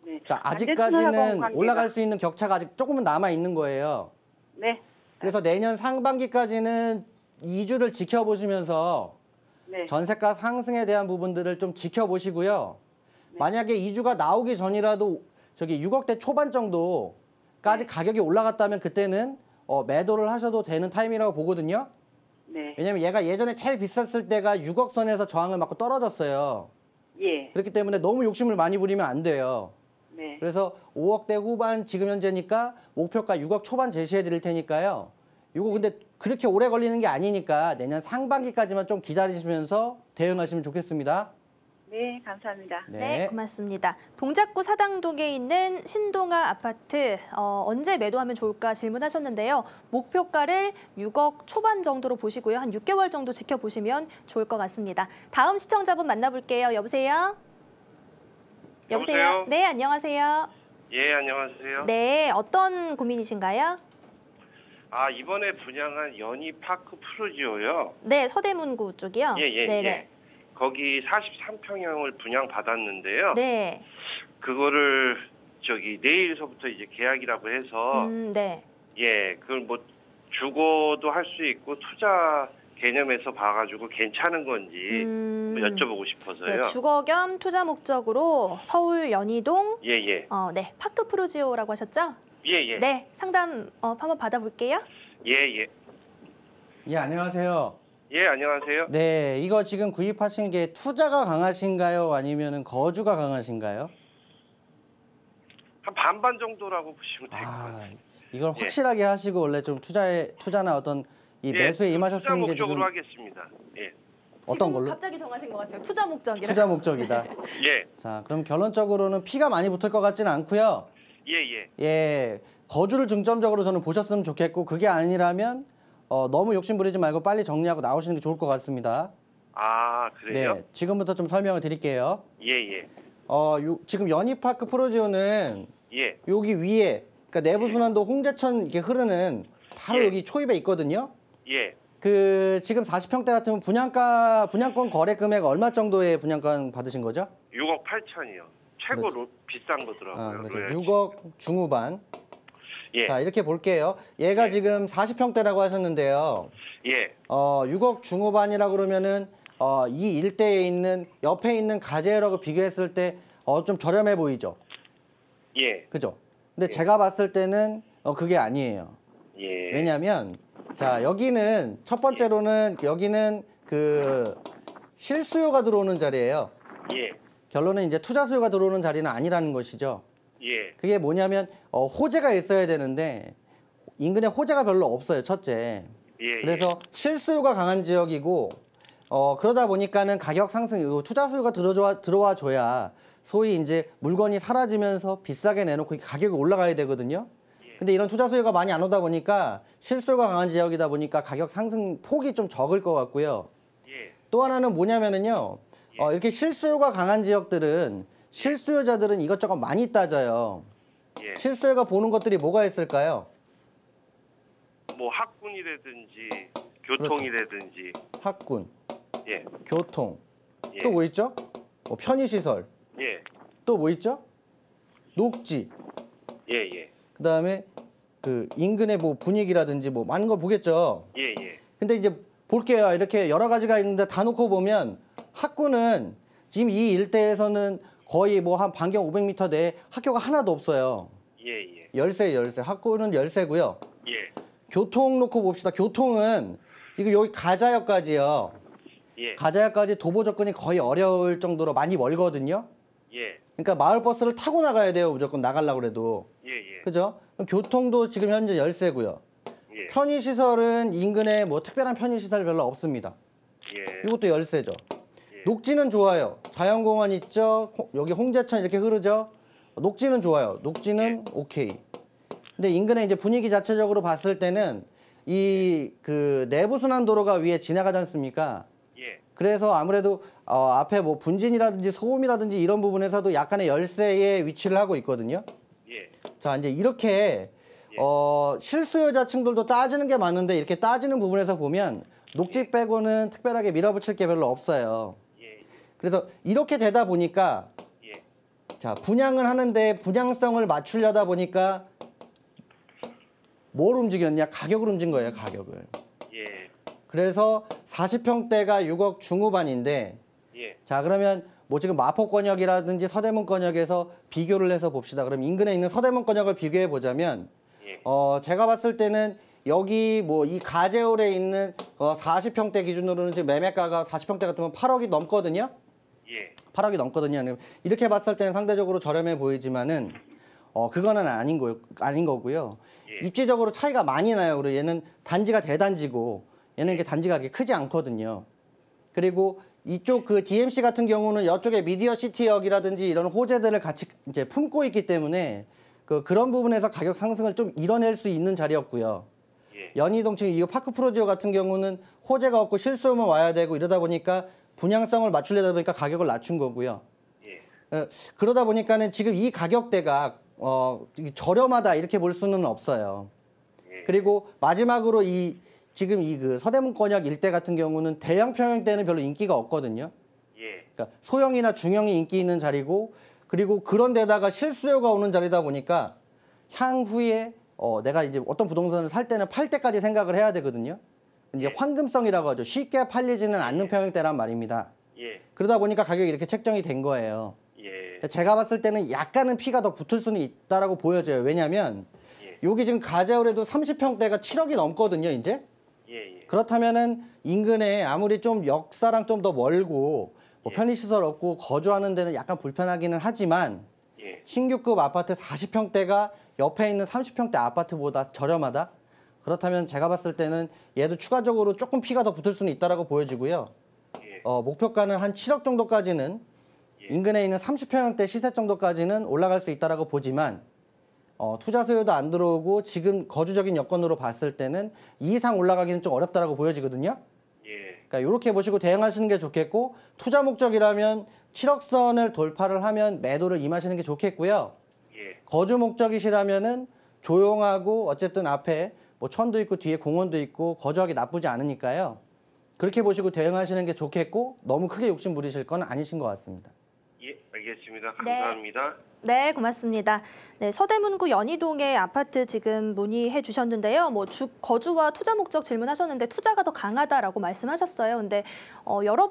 네. 그러니까 반대편하고 아직까지는 관계가- 올라갈 수 있는 격차가 아직 조금은 남아 있는 거예요. 네. 그래서 내년 상반기까지는 2주를 지켜보시면서 네. 전세가 상승에 대한 부분들을 좀 지켜보시고요. 만약에 2주가 나오기 전이라도 저기 6억대 초반 정도까지 가격이 올라갔다면 그때는 매도를 하셔도 되는 타임이라고 보거든요. 네. 왜냐면 얘가 예전에 제일 비쌌을 때가 6억 선에서 저항을 맞고 떨어졌어요. 예. 그렇기 때문에 너무 욕심을 많이 부리면 안 돼요. 네. 그래서 5억대 후반 지금 현재니까 목표가 6억 초반 제시해 드릴 테니까요. 이거 근데 그렇게 오래 걸리는 게 아니니까 내년 상반기까지만 좀 기다리시면서 대응하시면 좋겠습니다. 네, 감사합니다. 네, 고맙습니다. 동작구 사당동에 있는 신동아 아파트 언제 매도하면 좋을까 질문하셨는데요. 목표가를 6억 초반 정도로 보시고요. 한 6개월 정도 지켜보시면 좋을 것 같습니다. 다음 시청자분 만나볼게요. 여보세요? 여보세요? 네, 안녕하세요. 예, 안녕하세요. 네, 어떤 고민이신가요? 아, 이번에 분양한 연희파크 프루지오요. 네, 서대문구 쪽이요. 예. 네네. 거기 43평형을 분양받았는데요. 네. 그거를 내일서부터 이제 계약이라고 해서 네. 예, 그걸 뭐 주거도 할 수 있고 투자 개념에서 봐가지고 괜찮은 건지 뭐 여쭤보고 싶어서요. 네, 주거 겸 투자 목적으로 서울 연희동 예. 네, 파크 프루지오라고 하셨죠? 예. 네, 상담 한번 받아볼게요. 예. 예, 안녕하세요. 예, 안녕하세요. 네, 이거 지금 구입하신 게 투자가 강하신가요? 아니면 거주가 강하신가요? 한 반반 정도라고 보시면 될 것 같아요. 아, 이걸 확실하게 하시고 원래 좀 투자나 어떤 이 매수에 투자 임하셨으는 게 목적으로 지금 하겠습니다. 예. 어떤 지금 걸로? 갑자기 정하신 것 같아요. 투자 목적이라. 투자 목적이다. 예. 자, 그럼 결론적으로는 피가 많이 붙을 것 같지는 않고요. 예. 예, 거주를 중점적으로 저는 보셨으면 좋겠고 그게 아니라면 너무 욕심 부리지 말고 빨리 정리하고 나오시는 게 좋을 것 같습니다. 아, 그래요? 네, 지금부터 좀 설명을 드릴게요. 예. 지금 연희파크 프로지오는 예. 여기 위에, 그러니까 내부순환도 홍제천 이렇게 흐르는 바로 예. 여기 초입에 있거든요. 예. 그 지금 40평대 같으면 분양권 거래 금액 얼마 정도의 분양권 받으신 거죠? 6억 8천이요. 최고 그렇죠. 비싼 거더라고요. 그렇죠. 6억 중후반. 예. 자, 이렇게 볼게요. 얘가 예. 지금 40평대라고 하셨는데요. 예. 6억 중후반이라 그러면은 이 일대에 있는 옆에 있는 가제라고 비교했을 때 좀 저렴해 보이죠? 예. 그죠? 근데 제가 봤을 때는 그게 아니에요. 예. 왜냐면 자, 여기는 첫 번째로는 여기는 그 실수요가 들어오는 자리예요. 예. 결론은 이제 투자 수요가 들어오는 자리는 아니라는 것이죠. 예. 그게 뭐냐면 호재가 있어야 되는데 인근에 호재가 별로 없어요. 첫째. 예. 그래서 실수요가 강한 지역이고 그러다 보니까는 가격 상승, 투자 수요가 들어와 줘야 소위 이제 물건이 사라지면서 비싸게 내놓고 가격이 올라가야 되거든요. 근데 이런 투자 수요가 많이 안 오다 보니까 실수요가 강한 지역이다 보니까 가격 상승 폭이 좀 적을 것 같고요. 예. 또 하나는 뭐냐면은요. 이렇게 실수요가 강한 지역들은 실수요자들은 이것저것 많이 따져요. 예. 실수요가 보는 것들이 뭐가 있을까요? 뭐 학군이라든지 교통이라든지. 학군, 예. 교통, 예. 또 뭐 있죠? 편의시설, 예. 또 뭐 있죠? 녹지, 예. 예. 그다음에 그 인근의 뭐 분위기라든지 뭐 많은 걸 보겠죠. 예. 예. 근데 이제 볼게요. 이렇게 여러 가지가 있는데 다 놓고 보면 학군은 지금 이 일대에서는 거의 뭐 한 반경 500m 내에 학교가 하나도 없어요. 예. 예. 열세. 학군은 열세고요. 예. 교통 놓고 봅시다. 교통은 지금 여기 가자역까지요. 예. 가자역까지 도보 접근이 거의 어려울 정도로 많이 멀거든요. 예. 그러니까 마을 버스를 타고 나가야 돼요. 무조건 나가려고 그래도. 예. 예. 그죠? 그럼 교통도 지금 현재 열세고요. 예. 편의시설은 인근에 뭐 특별한 편의시설 별로 없습니다. 예. 이것도 열세죠. 녹지는 좋아요. 자연공원 있죠. 여기 홍제천 이렇게 흐르죠. 녹지는 좋아요. 녹지는 오케이. 근데 인근에 이제 분위기 자체적으로 봤을 때는 이 그 내부순환도로가 위에 지나가지 않습니까? 예. 그래서 아무래도 앞에 뭐 분진이라든지 소음이라든지 이런 부분에서도 약간의 열세에 위치를 하고 있거든요. 예. 자, 이제 이렇게 실수요자층들도 따지는 게 많은데 이렇게 따지는 부분에서 보면 녹지 빼고는 특별하게 밀어붙일 게 별로 없어요. 예. 그래서 이렇게 되다 보니까 예. 자, 분양을 하는데 분양성을 맞추려다 보니까 뭘 움직였냐? 가격을 움직인 거예요, 가격을. 예. 그래서 40평대가 6억 중후반인데 예. 자, 그러면 뭐 지금 마포권역이라든지 서대문권역에서 비교를 해서 봅시다. 그럼 인근에 있는 서대문권역을 비교해 보자면 예. 제가 봤을 때는 여기 뭐 이 가제홀에 있는 40평대 기준으로는 지금 매매가가 40평대 같으면 8억이 넘거든요. 예. 8억이 넘거든요. 이렇게 봤을 때는 상대적으로 저렴해 보이지만은 그거는 아닌 거고요. 예. 입지적으로 차이가 많이 나요. 그리고 얘는 단지가 대단지고 얘는 이렇게 단지가 그렇게 크지 않거든요. 그리고 이쪽 그 DMC 같은 경우는 이쪽에 미디어시티역이라든지 이런 호재들을 같이 이제 품고 있기 때문에 그런 부분에서 가격 상승을 좀 이뤄낼 수 있는 자리였고요. 예. 연희동층 이 파크 프로지오 같은 경우는 호재가 없고 실수요만 와야 되고 이러다 보니까 분양성을 맞추려다 보니까 가격을 낮춘 거고요. 예. 그러다 보니까는 지금 이 가격대가 저렴하다 이렇게 볼 수는 없어요. 예. 그리고 마지막으로 지금 그 서대문권역 일대 같은 경우는 대형 평형대는 별로 인기가 없거든요. 예. 그러니까 소형이나 중형이 인기 있는 자리고 그리고 그런 데다가 실수요가 오는 자리다 보니까 향후에 내가 이제 어떤 부동산을 살 때는 팔 때까지 생각을 해야 되거든요. 이제 황금성이라고 하죠. 쉽게 팔리지는 않는 평형대란 말입니다. 예. 그러다 보니까 가격이 이렇게 책정이 된 거예요. 예. 제가 봤을 때는 약간은 피가 더 붙을 수는 있다라고 보여져요. 왜냐면 예. 여기 지금 가자울에도 30평대가 7억이 넘거든요, 이제. 예. 예. 그렇다면은 인근에 아무리 좀 역사랑 좀 더 멀고 뭐 편의시설 없고 거주하는 데는 약간 불편하기는 하지만 예. 신규급 아파트 40평대가 옆에 있는 30평대 아파트보다 저렴하다? 그렇다면 제가 봤을 때는 얘도 추가적으로 조금 피가 더 붙을 수는 있다라고 보여지고요. 예. 목표가는 한 7억 정도까지는 인근에 있는 30평대 시세 정도까지는 올라갈 수 있다라고 보지만 투자 수요도 안 들어오고 지금 거주적인 여건으로 봤을 때는 이 이상 올라가기는 좀 어렵다라고 보여지거든요. 예. 그러니까 이렇게 보시고 대응하시는 게 좋겠고 투자 목적이라면 7억 선을 돌파를 하면 매도를 임하시는 게 좋겠고요. 예. 거주 목적이시라면은 조용하고 어쨌든 앞에 뭐 뭐 천도 있고 뒤에 공원도 있고 거주하기 나쁘지 않으니까요. 그렇게 보시고 대응하시는 게 좋겠고 너무 크게 욕심 부리실 건 아니신 것 같습니다. 예, 알겠습니다. 감사합니다. 네, 고맙습니다. 네, 서대문구 연희동의 아파트 지금 문의해 주셨는데요. 뭐 거주와 투자 목적 질문하셨는데 투자가 더 강하다라고 말씀하셨어요. 근데 여러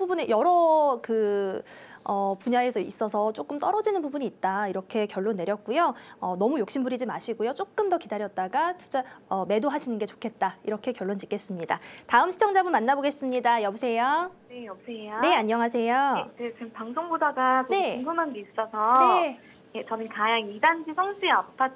분야에서 있어서 조금 떨어지는 부분이 있다 이렇게 결론 내렸고요. 너무 욕심부리지 마시고요. 조금 더 기다렸다가 매도하시는 게 좋겠다 이렇게 결론 짓겠습니다. 다음 시청자분 만나보겠습니다. 여보세요. 네, 여보세요. 네, 안녕하세요. 네, 지금 방송 보다가 뭐 네. 궁금한 게 있어서 네, 네, 저는 가양 2단지 성수의 아파트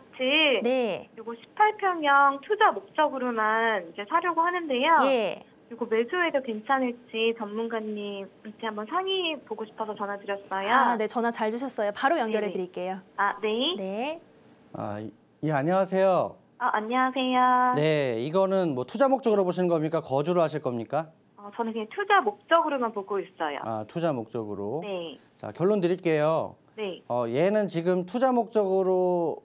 네, 그리고 18평형 투자 목적으로만 이제 사려고 하는데요. 예. 그리고 매수해도 괜찮을지 전문가님한테 한번 상의 보고 싶어서 전화드렸어요. 아, 네, 전화 잘 주셨어요. 바로 연결해 네네. 드릴게요. 아, 네. 네, 예, 안녕하세요. 안녕하세요. 네, 이거는 뭐 투자 목적으로 보시는 겁니까? 거주로 하실 겁니까? 저는 그냥 투자 목적으로만 보고 있어요. 투자 목적으로. 네. 자, 결론 드릴게요. 네. 얘는 지금 투자 목적으로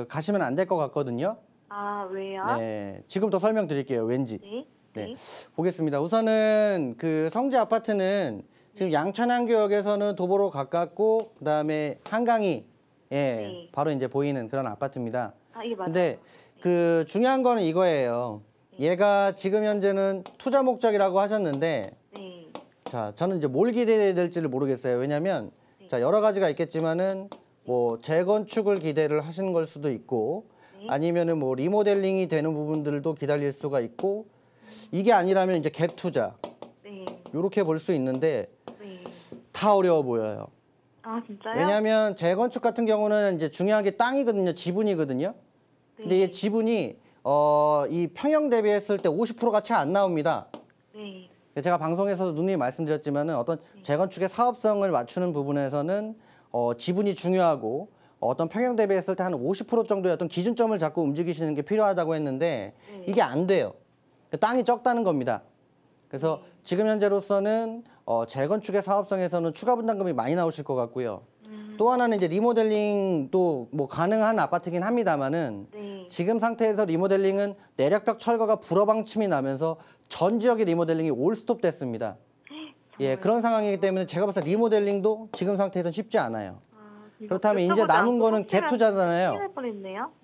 가시면 안 될 것 같거든요. 아, 왜요? 네, 지금부터 설명드릴게요. 왠지. 네. 네, 보겠습니다. 우선은 성지 아파트는 지금 양천항교역에서는 도보로 가깝고 그다음에 한강이 네. 바로 이제 보이는 그런 아파트입니다. 아, 예, 맞아요. 근데 중요한 거는 이거예요. 얘가 지금 현재는 투자 목적이라고 하셨는데 네. 자, 저는 이제 뭘 기대해야 될지를 모르겠어요. 왜냐면 자, 여러 가지가 있겠지만은 뭐 재건축을 기대를 하시는 걸 수도 있고 아니면은 뭐 리모델링이 되는 부분들도 기다릴 수가 있고 이게 아니라면 이제 갭 투자 네. 이렇게 볼 수 있는데 네. 다 어려워 보여요. 아, 진짜요? 왜냐하면 재건축 같은 경우는 이제 중요한 게 땅이거든요, 지분이거든요. 근데 이 지분이 이 평형 대비했을 때 50%가 채 안 나옵니다. 네. 제가 방송에서도 누누이 말씀드렸지만은 어떤 재건축의 사업성을 맞추는 부분에서는 지분이 중요하고 어떤 평형 대비했을 때 한 50% 정도의 어떤 기준점을 잡고 움직이시는 게 필요하다고 했는데 이게 안 돼요. 땅이 적다는 겁니다. 그래서 지금 현재로서는 재건축의 사업성에서는 추가 분담금이 많이 나오실 것 같고요. 또 하나는 이제 리모델링도 뭐 가능한 아파트긴 합니다만은 지금 상태에서 리모델링은 내력벽 철거가 불허 방침이 나면서 전 지역의 리모델링이 올 스톱 됐습니다. 예, 그런 상황이기 때문에 제가 봤을 때 리모델링도 지금 상태에서는 쉽지 않아요. 그렇다면 이제 남은 거는 갭 투자잖아요.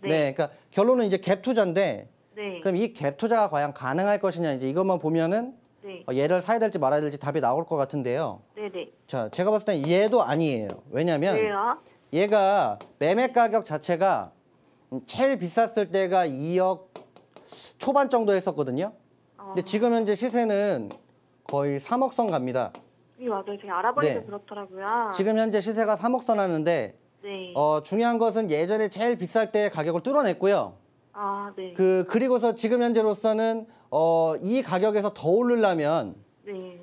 네, 그러니까 결론은 이제 갭 투자인데 네. 그럼 이 갭 투자가 과연 가능할 것이냐 이제 이것만 보면은 네. 얘를 사야 될지 말아야 될지 답이 나올 것 같은데요. 네네. 자, 제가 봤을 땐 얘도 아니에요. 왜냐면 왜요? 얘가 매매 가격 자체가 제일 비쌌을 때가 2억 초반 정도 했었거든요. 근데 지금 현재 시세는 거의 3억 선 갑니다. 네, 맞아요. 제가 알아보니까 네. 그렇더라고요. 지금 현재 시세가 3억 선 하는데 네. 중요한 것은 예전에 제일 비쌀 때 가격을 뚫어냈고요. 아, 네. 그리고서 지금 현재로서는 이 가격에서 더 오르려면 네.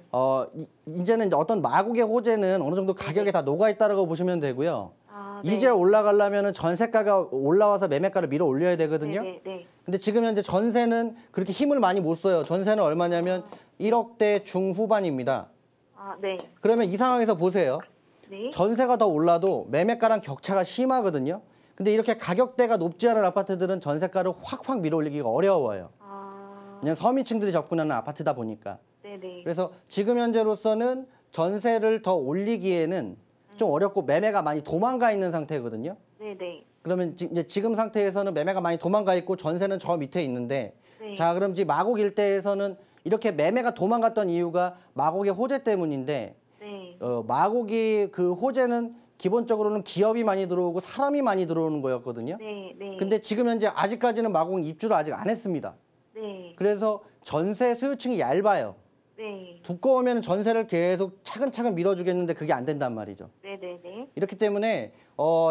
이제는 어떤 마곡의 호재는 어느 정도 가격에 다 녹아 있다라고 보시면 되고요. 아, 네. 이제 올라가려면은 전세가가 올라와서 매매가를 밀어 올려야 되거든요. 네. 네. 근데 지금 현재 전세는 그렇게 힘을 많이 못 써요. 전세는 얼마냐면 1억대 중후반입니다. 아, 네. 그러면 이 상황에서 보세요. 네. 전세가 더 올라도 매매가랑 격차가 심하거든요. 근데 이렇게 가격대가 높지 않은 아파트들은 전세가를 확확 밀어 올리기가 어려워요. 아, 그냥 서민층들이 접근하는 아파트다 보니까. 네네. 그래서 지금 현재로서는 전세를 더 올리기에는 좀 어렵고 매매가 많이 도망가 있는 상태거든요. 네네. 그러면 이제 지금 상태에서는 매매가 많이 도망가 있고 전세는 저 밑에 있는데 네. 자, 그럼 지금 마곡 일대에서는 이렇게 매매가 도망갔던 이유가 마곡의 호재 때문인데 네. 마곡이 그 호재는 기본적으로는 기업이 많이 들어오고 사람이 많이 들어오는 거였거든요. 네. 네. 근데 지금 현재 아직까지는 마곡은 입주를 아직 안 했습니다. 네. 그래서 전세 소유층이 얇아요. 네. 두꺼우면 전세를 계속 차근차근 밀어주겠는데 그게 안 된단 말이죠. 네네네. 이렇기 때문에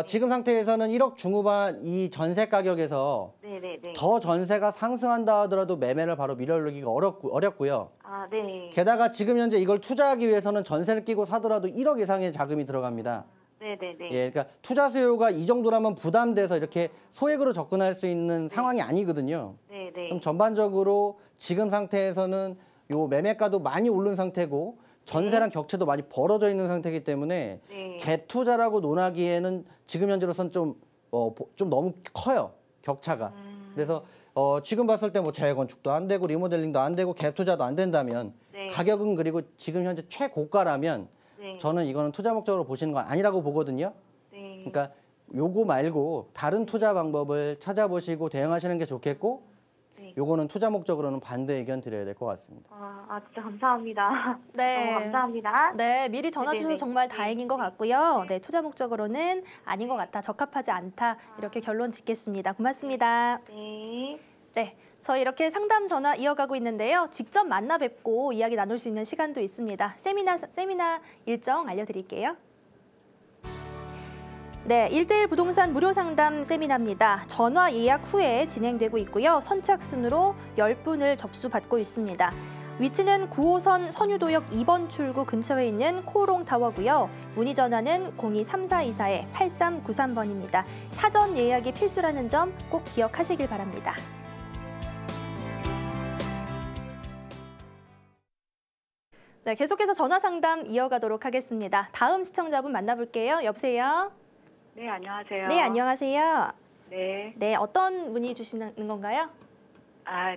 지금 상태에서는 1억 중후반 이 전세 가격에서 네네네. 더 전세가 상승한다 하더라도 매매를 바로 밀어올리기가 어렵고요. 아, 네. 게다가 지금 현재 이걸 투자하기 위해서는 전세를 끼고 사더라도 1억 이상의 자금이 들어갑니다. 네네네. 예, 그러니까 투자 수요가 이 정도라면 부담돼서 이렇게 소액으로 접근할 수 있는 상황이 아니거든요. 네네. 그럼 전반적으로 지금 상태에서는 요 매매가도 많이 오른 상태고 전세랑 격차도 많이 벌어져 있는 상태이기 때문에 네. 갭 투자라고 논하기에는 지금 현재로서는 좀 너무 커요, 격차가. 그래서 지금 봤을 때 뭐 재건축도 안 되고 리모델링도 안 되고 갭 투자도 안 된다면 네. 가격은 그리고 지금 현재 최고가라면 네. 저는 이거는 투자 목적으로 보시는 건 아니라고 보거든요. 네. 그러니까 요거 말고 다른 투자 방법을 찾아보시고 대응하시는 게 좋겠고 네. 요거는 투자 목적으로는 반대 의견 드려야 될 것 같습니다. 진짜 감사합니다. 네. 너무 감사합니다. 네, 미리 전화 주셔서 네네네. 정말 네. 다행인 것 같고요. 네, 투자 목적으로는 아닌 것 같다, 적합하지 않다 이렇게 결론 짓겠습니다. 고맙습니다. 네. 네, 저희 이렇게 상담 전화 이어가고 있는데요. 직접 만나 뵙고 이야기 나눌 수 있는 시간도 있습니다. 세미나 일정 알려드릴게요. 네, 1:1 부동산 무료 상담 세미나입니다. 전화 예약 후에 진행되고 있고요. 선착순으로 10분을 접수받고 있습니다. 위치는 9호선 선유도역 2번 출구 근처에 있는 코롱타워고요. 문의 전화는 023424-8393번입니다. 사전 예약이 필수라는 점 꼭 기억하시길 바랍니다. 네, 계속해서 전화 상담 이어가도록 하겠습니다. 다음 시청자분 만나볼게요. 여보세요? 네, 안녕하세요. 네, 안녕하세요. 네. 네, 어떤 문의 주시는 건가요?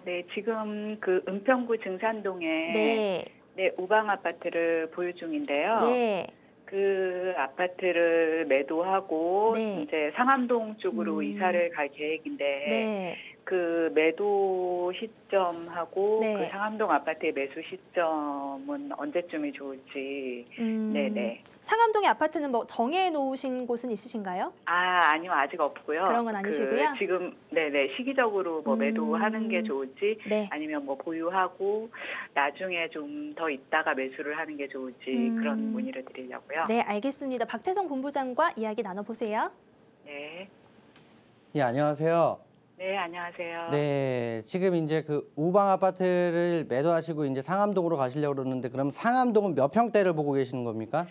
네, 지금 그 은평구 증산동에 네, 우방 아파트를 보유 중인데요. 네, 그 아파트를 매도하고 네. 이제 상암동 쪽으로 이사를 갈 계획인데 네. 그 매도 시점하고 네. 그 상암동 아파트의 매수 시점은 언제쯤이 좋을지. 네네. 상암동의 아파트는 뭐 정해 놓으신 곳은 있으신가요? 아니요, 아직 없고요. 그런 건 아니시고요? 지금 네네 시기적으로 뭐 매도하는 게 좋을지 네. 아니면 뭐 보유하고 나중에 좀 더 있다가 매수를 하는 게 좋을지 그런 문의를 드리려고요. 네, 알겠습니다. 박태성 본부장과 이야기 나눠보세요. 네. 예, 안녕하세요. 네, 안녕하세요. 네, 지금 이제 그 우방 아파트를 매도하시고 이제 상암동으로 가시려고 그러는데 그럼 상암동은 몇 평대를 보고 계시는 겁니까?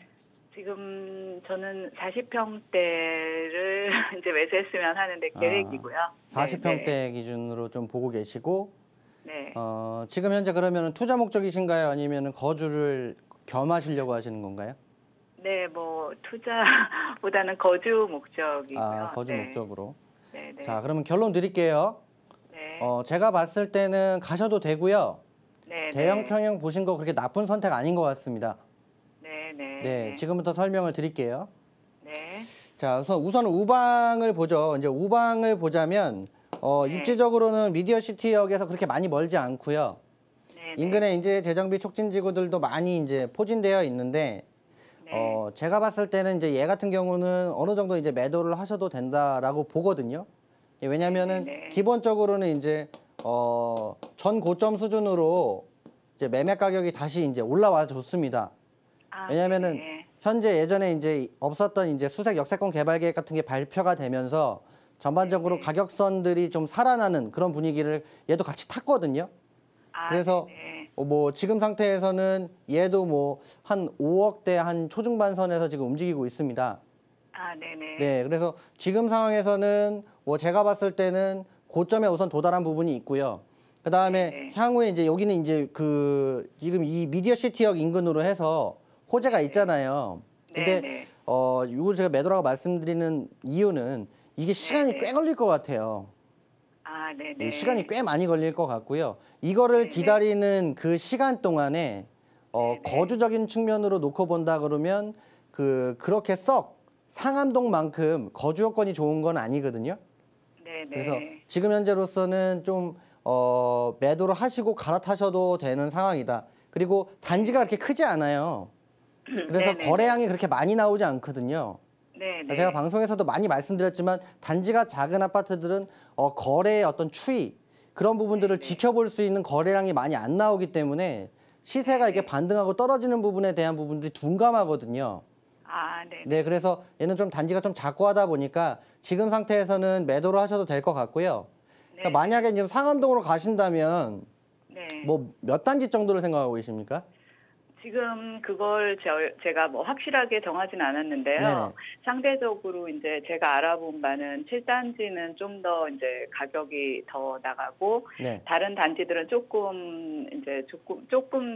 지금 저는 40평대를 이제 매수했으면 하는데 계획이고요. 40평대 네, 기준으로 좀 보고 계시고 네. 지금 현재 그러면 투자 목적이신가요? 아니면 거주를 겸하시려고 하시는 건가요? 네, 뭐 투자보다는 거주 목적이고요. 거주 네. 목적으로. 네, 네. 자, 그러면 결론 드릴게요. 네. 제가 봤을 때는 가셔도 되고요. 네, 대형 네. 평형 보신 거 그렇게 나쁜 선택 아닌 것 같습니다. 네, 네. 네, 지금부터 설명을 드릴게요. 네. 자, 우선 우방을 보죠. 이제 우방을 보자면 네. 입지적으로는 미디어시티역에서 그렇게 많이 멀지 않고요. 네, 인근에 이제 재정비 촉진지구들도 많이 이제 포진되어 있는데 네. 제가 봤을 때는 이제 얘 같은 경우는 어느 정도 이제 매도를 하셔도 된다라고 보거든요. 왜냐면은 네, 네. 기본적으로는 이제 전 고점 수준으로 이제 매매 가격이 다시 이제 올라와 줬습니다. 왜냐면은 네. 현재 예전에 이제 없었던 이제 수색 역세권 개발 계획 같은 게 발표가 되면서 전반적으로 네. 가격선들이 좀 살아나는 그런 분위기를 얘도 같이 탔거든요. 그래서 네. 뭐 지금 상태에서는 얘도 뭐 한 5억대 한 초중반선에서 지금 움직이고 있습니다. 네네. 네, 그래서 지금 상황에서는 뭐 제가 봤을 때는 고점에 우선 도달한 부분이 있고요. 그 다음에 네. 향후에 이제 여기는 이제 그 지금 이 미디어시티역 인근으로 해서 호재가 있잖아요. 근데 네. 이거 제가 매도라고 말씀드리는 이유는 이게 시간이 네. 꽤 걸릴 것 같아요. 네네. 이 시간이 꽤 많이 걸릴 것 같고요. 이거를 기다리는 그 시간 동안에 거주적인 측면으로 놓고 본다 그러면 그렇게 썩 상암동만큼 거주 여건이 좋은 건 아니거든요. 네네. 그래서 지금 현재로서는 좀 매도를 하시고 갈아타셔도 되는 상황이다. 그리고 단지가 그렇게 크지 않아요. 그래서 네네. 거래량이 그렇게 많이 나오지 않거든요. 네네. 제가 방송에서도 많이 말씀드렸지만 단지가 작은 아파트들은 거래의 어떤 추이 그런 부분들을 지켜볼 수 있는 거래량이 많이 안 나오기 때문에 시세가 이게 반등하고 떨어지는 부분에 대한 부분들이 둔감하거든요. 네네. 네, 그래서 얘는 좀 단지가 좀 작고 하다 보니까 지금 상태에서는 매도를 하셔도 될 것 같고요. 그러니까 만약에 지금 상암동으로 가신다면 네. 뭐 몇 단지 정도를 생각하고 계십니까? 지금 그걸 제가 뭐 확실하게 정하진 않았는데요. 네네. 상대적으로 이제 제가 알아본 바는 7단지는 좀 더 이제 가격이 더 나가고 네. 다른 단지들은 조금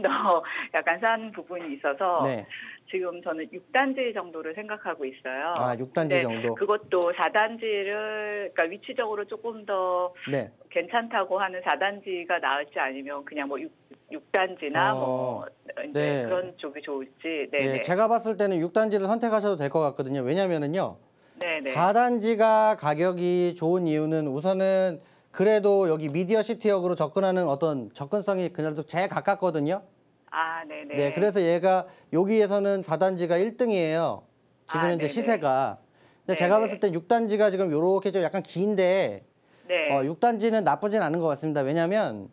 더 약간 싼 부분이 있어서 네. 지금 저는 6단지 정도를 생각하고 있어요. 아, 6단지 근데 정도. 그것도 4단지를 그러니까 위치적으로 조금 더 네. 괜찮다고 하는 4단지가 나을지 아니면 그냥 뭐 6단지나 뭐 이제 네. 그런 쪽이 좋을지. 네, 예, 네. 제가 봤을 때는 6단지를 선택하셔도 될 것 같거든요. 왜냐면은요. 네, 네. 4단지가 가격이 좋은 이유는 우선은 그래도 여기 미디어 시티역으로 접근하는 어떤 접근성이 그래도 제일 가깝거든요. 아, 네, 네. 네, 그래서 얘가 여기에서는 4단지가 1등이에요. 지금 아, 현재 네네. 시세가. 근데 네네. 제가 봤을 때 6단지가 지금 요렇게 좀 약간 긴데 네. 6단지는 나쁘진 않은 것 같습니다. 왜냐면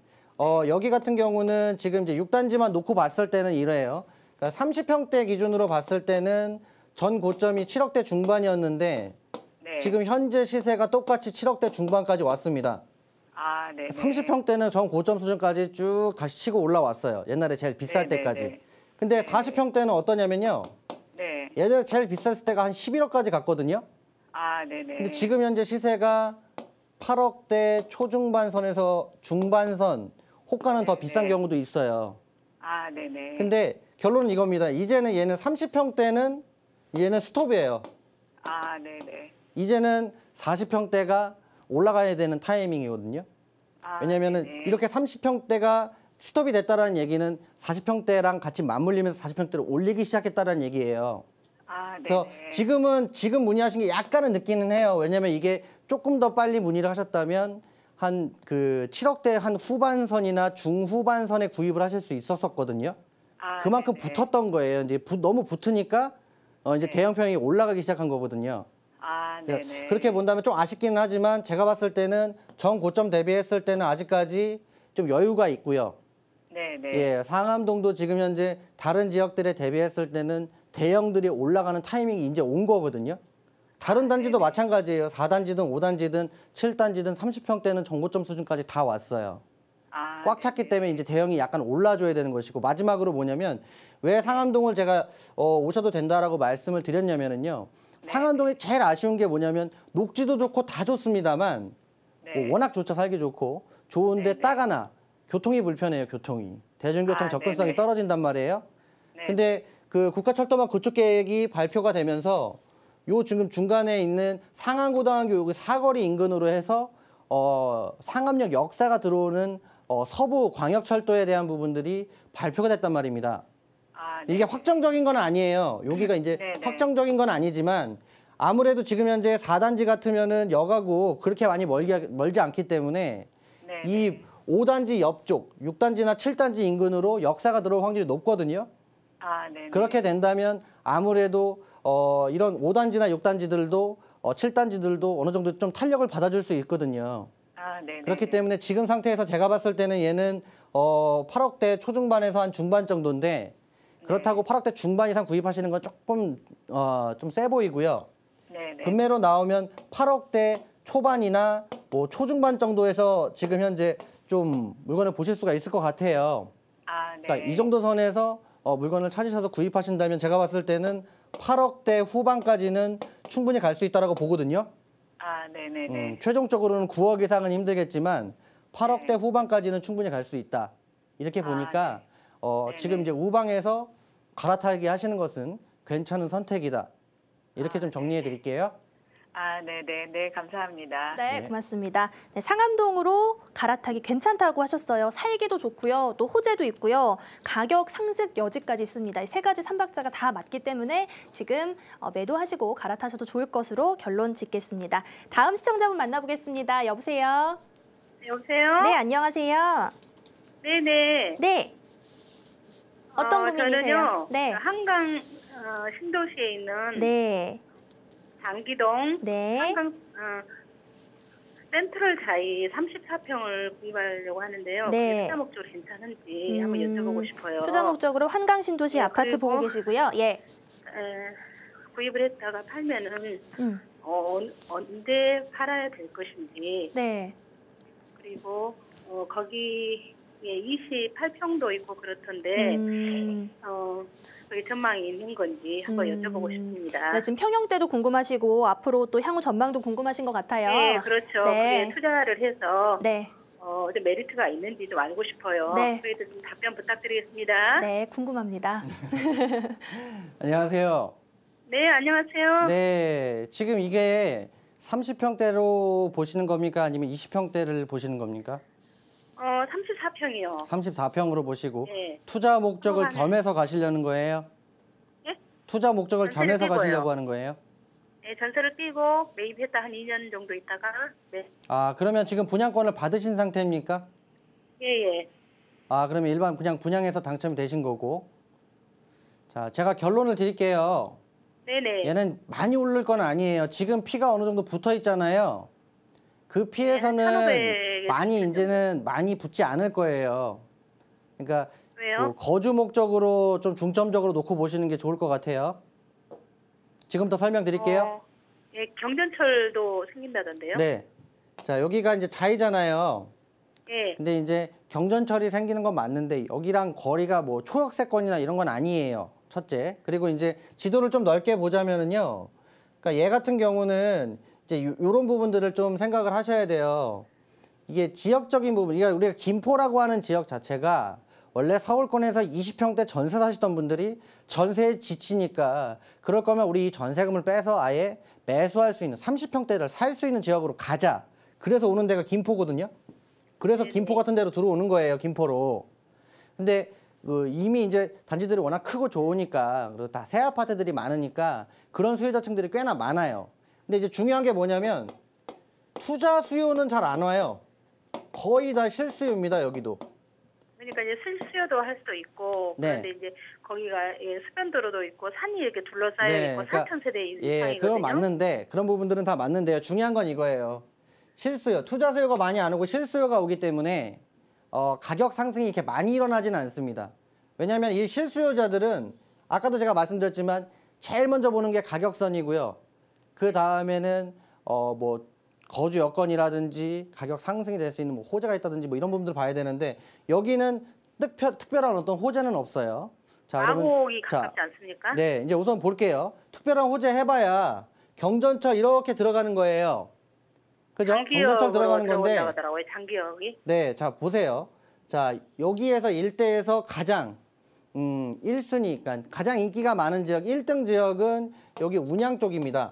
여기 같은 경우는 지금 이제 6단지만 놓고 봤을 때는 이래요. 그러니까 30평대 기준으로 봤을 때는 전 고점이 7억대 중반이었는데 네. 지금 현재 시세가 똑같이 7억대 중반까지 왔습니다. 아, 네. 30평대는 전 고점 수준까지 쭉 다시 치고 올라왔어요. 옛날에 제일 비쌀 네, 네, 때까지. 네. 근데 40평대는 어떠냐면요. 네. 예전에 제일 비쌌을 때가 한 11억까지 갔거든요. 아, 네, 네. 근데 지금 현재 시세가 8억대 초중반선에서 중반선, 호가는 더 비싼 경우도 있어요. 아, 네, 네. 근데 결론은 이겁니다. 이제는 얘는 30평대는 얘는 스톱이에요. 아, 네, 네. 이제는 40평대가 올라가야 되는 타이밍이거든요. 아, 왜냐면은 네네. 이렇게 30평대가 스톱이 됐다라는 얘기는 40평대랑 같이 맞물리면서 40평대를 올리기 시작했다라는 얘기예요. 아, 네. 그래서 지금 문의하신 게 약간은 늦기는 해요. 왜냐면 이게 조금 더 빨리 문의를 하셨다면 한 그 7억대 한 후반선이나 중후반선에 구입을 하실 수 있었었거든요. 아, 그만큼 네네. 붙었던 거예요. 이제 너무 붙으니까 이제 대형평이 올라가기 시작한 거거든요. 아, 네, 네. 그렇게 본다면 좀 아쉽기는 하지만 제가 봤을 때는 전 고점 대비했을 때는 아직까지 좀 여유가 있고요. 네, 네. 예, 상암동도 지금 현재 다른 지역들에 대비했을 때는 대형들이 올라가는 타이밍이 이제 온 거거든요. 다른 단지도 마찬가지예요. 4단지든 5단지든 7단지든 30평대는 정고점 수준까지 다 왔어요. 아, 꽉 찼기 때문에 이제 대형이 약간 올라줘야 되는 것이고 마지막으로 뭐냐면 왜 상암동을 제가 오셔도 된다라고 말씀을 드렸냐면은요. 상암동이 제일 아쉬운 게 뭐냐면 녹지도 좋고 다 좋습니다만 네. 워낙 좋죠. 살기 좋고 좋은데 네네. 딱 하나 교통이 불편해요. 교통이 대중교통 아, 접근성이 네네. 떨어진단 말이에요. 네. 근데 그 국가철도망 구축 계획이 발표가 되면서 요 지금 중간에 있는 상암고등학교 여기 사거리 인근으로 해서 상암역 역사가 들어오는 서부 광역철도에 대한 부분들이 발표가 됐단 말입니다. 아, 네. 이게 확정적인 건 아니에요. 여기가 이제 네네. 확정적인 건 아니지만 아무래도 지금 현재 4단지 같으면은 역하고 그렇게 많이 멀지 않기 때문에 네, 이 네. 5단지 옆쪽 6단지나 7단지 인근으로 역사가 들어올 확률이 높거든요. 아, 네. 그렇게 된다면 아무래도 이런 5단지나 6단지들도 7단지들도 어느 정도 좀 탄력을 받아줄 수 있거든요. 아, 네. 그렇기 때문에 지금 상태에서 제가 봤을 때는 얘는 8억대 초중반에서 한 중반 정도인데 그렇다고 8억대 중반 이상 구입하시는 건 조금 좀 세 보이고요. 네, 네. 금매로 나오면 8억대 초반이나 뭐 초중반 정도에서 지금 현재 좀 물건을 보실 수가 있을 것 같아요. 아, 네. 그러니까 이 정도 선에서 물건을 찾으셔서 구입하신다면 제가 봤을 때는 8억대 후반까지는 충분히 갈 수 있다라고 보거든요. 아, 네, 네, 네. 최종적으로는 9억 이상은 힘들겠지만 8억대 후반까지는 충분히 갈 수 있다. 이렇게 보니까 지금 이제 우방에서 갈아타기 하시는 것은 괜찮은 선택이다. 이렇게 좀 정리해 드릴게요. 아, 네, 네, 네, 감사합니다. 네, 네. 고맙습니다. 네, 상암동으로 갈아타기 괜찮다고 하셨어요. 살기도 좋고요. 또 호재도 있고요. 가격 상승 여지까지 있습니다. 이 세 가지 삼박자가 다 맞기 때문에 지금 매도하시고 갈아타셔도 좋을 것으로 결론 짓겠습니다. 다음 시청자분 만나보겠습니다. 여보세요? 여보세요? 네, 안녕하세요. 네네. 네. 어떤 고민이세요? 저는요, 네. 한강 신도시에 있는 네. 장기동 네. 한강 센트럴 자이 34평을 구입하려고 하는데요. 네. 그게 투자 목적으로 괜찮은지 한번 여쭤보고 싶어요. 투자 목적으로 한강신도시 네, 아파트 그리고- 보고 계시고요. 예. 구입을 했다가 팔면은 음. 언제 팔아야 될 것인지 네. 그리고 거기 예, 28평도 있고 그렇던데 음. 그게 전망이 있는 건지 한번 여쭤보고 싶습니다. 네, 지금 평형대도 궁금하시고 앞으로 또 향후 전망도 궁금하신 것 같아요. 네, 그렇죠. 네. 그게 투자를 해서 네, 좀 메리트가 있는지 좀 알고 싶어요. 네. 그래도 좀 답변 부탁드리겠습니다. 네, 궁금합니다. 안녕하세요. 네, 안녕하세요. 네, 지금 이게 30평대로 보시는 겁니까? 아니면 20평대를 보시는 겁니까? 34평이요. 34평으로 보시고 네. 투자 목적을 들어가네. 겸해서 가시려는 거예요? 예? 투자 목적을 전세를 겸해서 띄고요. 가시려고 하는 거예요? 네, 전세를 띄고 매입했다 한 2년 정도 있다가 네. 아, 그러면 지금 분양권을 받으신 상태입니까? 예. 아, 그러면 일반 그냥 분양해서 당첨이 되신 거고. 자, 제가 결론을 드릴게요. 네네. 얘는 많이 오를 건 아니에요. 지금 피가 어느 정도 붙어 있잖아요. 그 피에서는 한 1500 많이 이제는 많이 붙지 않을 거예요. 그러니까 왜요? 거주 목적으로 좀 중점적으로 놓고 보시는 게 좋을 것 같아요. 지금부터 설명드릴게요. 예, 경전철도 생긴다던데요? 네. 자, 여기가 이제 자이잖아요. 예. 근데 이제 경전철이 생기는 건 맞는데 여기랑 거리가 뭐 초역세권이나 이런 건 아니에요. 첫째. 그리고 이제 지도를 좀 넓게 보자면은요. 그러니까 얘 같은 경우는 이제 요런 부분들을 좀 생각을 하셔야 돼요. 이게 지역적인 부분, 그러니까 우리가 김포라고 하는 지역 자체가 원래 서울권에서 20평대 전세 사시던 분들이 전세에 지치니까 그럴 거면 우리 이 전세금을 빼서 아예 매수할 수 있는 30평대를 살 수 있는 지역으로 가자. 그래서 오는 데가 김포거든요. 그래서 김포 같은 데로 들어오는 거예요, 김포로. 근데 이미 이제 단지들이 워낙 크고 좋으니까 그리고 다 새 아파트들이 많으니까 그런 수요자층들이 꽤나 많아요. 근데 이제 중요한 게 뭐냐면 투자 수요는 잘 안 와요. 거의 다 실수요입니다, 여기도. 그러니까 이제 실수요도 할 수도 있고 네. 그런데 이제 거기가 예, 수변도로도 있고 산이 이렇게 둘러싸여 네, 있고 그러니까 4,000세대 예, 이상이거든요. 그건 맞는데 그런 부분들은 다 맞는데요. 중요한 건 이거예요. 실수요, 투자 수요가 많이 안 오고 실수요가 오기 때문에 가격 상승이 이렇게 많이 일어나지는 않습니다. 왜냐하면 이 실수요자들은 아까도 제가 말씀드렸지만 제일 먼저 보는 게 가격선이고요. 그 다음에는 뭐 거주 여건이라든지 가격 상승이 될 수 있는 뭐 호재가 있다든지 뭐 이런 부분들을 봐야 되는데 여기는 특별한 어떤 호재는 없어요. 자, 그러면 마곡이 가깝지 않습니까? 네, 이제 우선 볼게요. 특별한 호재 해봐야 경전철 이렇게 들어가는 거예요. 그죠? 경전철 들어가는 건데. 하더라고요. 장기역이. 네, 자 보세요. 자 여기에서 일대에서 가장 1순위, 그러니까 가장 인기가 많은 지역 1등 지역은 여기 운양 쪽입니다.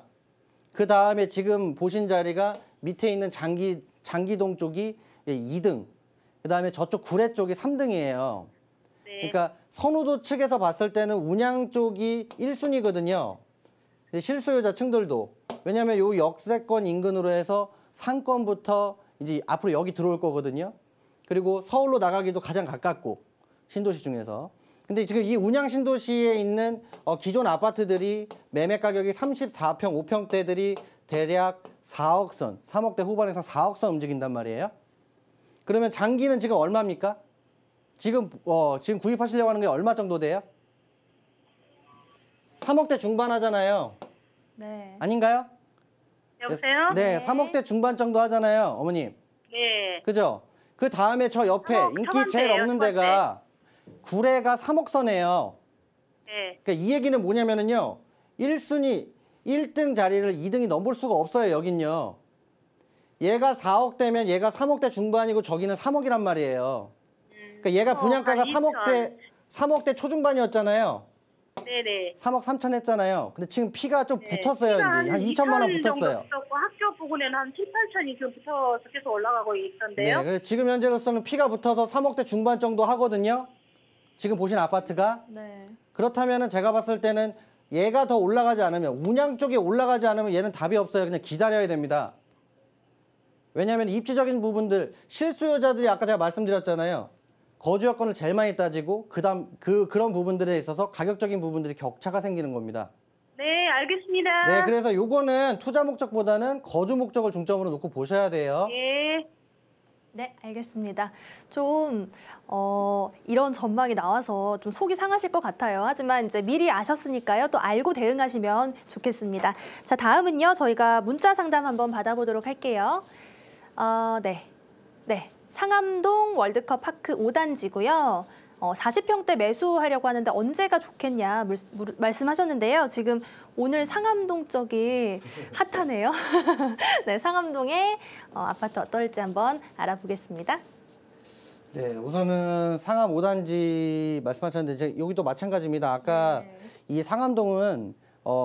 그 다음에 지금 보신 자리가 밑에 있는 장기동 쪽이 2등. 그 다음에 저쪽 구례 쪽이 3등이에요. 네. 그러니까 선호도 측에서 봤을 때는 운양 쪽이 1순위거든요. 실수요자층들도. 왜냐하면 요 역세권 인근으로 해서 상권부터 이제 앞으로 여기 들어올 거거든요. 그리고 서울로 나가기도 가장 가깝고 신도시 중에서. 근데 지금 이 운양 신도시에 있는 기존 아파트들이 매매 가격이 34평, 5평대들이 대략 4억 선, 3억대 후반에서 4억 선 움직인단 말이에요. 그러면 장기는 지금 얼마입니까? 지금 구입하시려고 하는 게 얼마 정도 돼요? 3억대 중반 하잖아요. 네. 아닌가요? 여보세요? 네, 3억대 중반 정도 하잖아요, 어머님. 네. 그죠? 그 다음에 저 옆에 3억 인기 초반대예요, 제일 없는 데가 구례가 3억 선이에요. 네. 그러니까 이 얘기는 뭐냐면은요. 1순위, 1등 자리를 2등이 넘볼 수가 없어요, 여긴요. 얘가 4억대면 얘가 3억대 중반이고 저기는 3억이란 말이에요. 그러니까 얘가 분양가가 3억대 초중반이었잖아요. 네네. 3억 3천 했잖아요. 근데 지금 피가 좀 네. 붙었어요, 이제. 한 2천만 원 정도 붙었어요. 붙었고 학교 부근에는 한 7, 8천이 지금 붙어서 계속 올라가고 네, 있던데요. 그래서 지금 현재로서는 피가 붙어서 3억대 중반 정도 하거든요. 지금 보신 아파트가. 네. 그렇다면은 제가 봤을 때는 얘가 더 올라가지 않으면, 운양 쪽에 올라가지 않으면 얘는 답이 없어요. 그냥 기다려야 됩니다. 왜냐하면 입지적인 부분들, 실수요자들이 아까 제가 말씀드렸잖아요. 거주 여건을 제일 많이 따지고 그런 부분들에 있어서 가격적인 부분들이 격차가 생기는 겁니다. 네, 알겠습니다. 네, 그래서 요거는 투자 목적보다는 거주 목적을 중점으로 놓고 보셔야 돼요. 예. 네, 알겠습니다. 좀 이런 전망이 나와서 좀 속이 상하실 것 같아요. 하지만 이제 미리 아셨으니까요. 또 알고 대응하시면 좋겠습니다. 자, 다음은요. 저희가 문자 상담 한번 받아보도록 할게요. 네. 상암동 월드컵 파크 5단지고요. 40평대 매수하려고 하는데 언제가 좋겠냐 말씀하셨는데요. 지금 오늘 상암동 쪽이 핫하네요. 네, 상암동의 아파트 어떨지 한번 알아보겠습니다. 네, 우선은 상암 5단지 말씀하셨는데 이제 여기도 마찬가지입니다. 아까 이 상암동은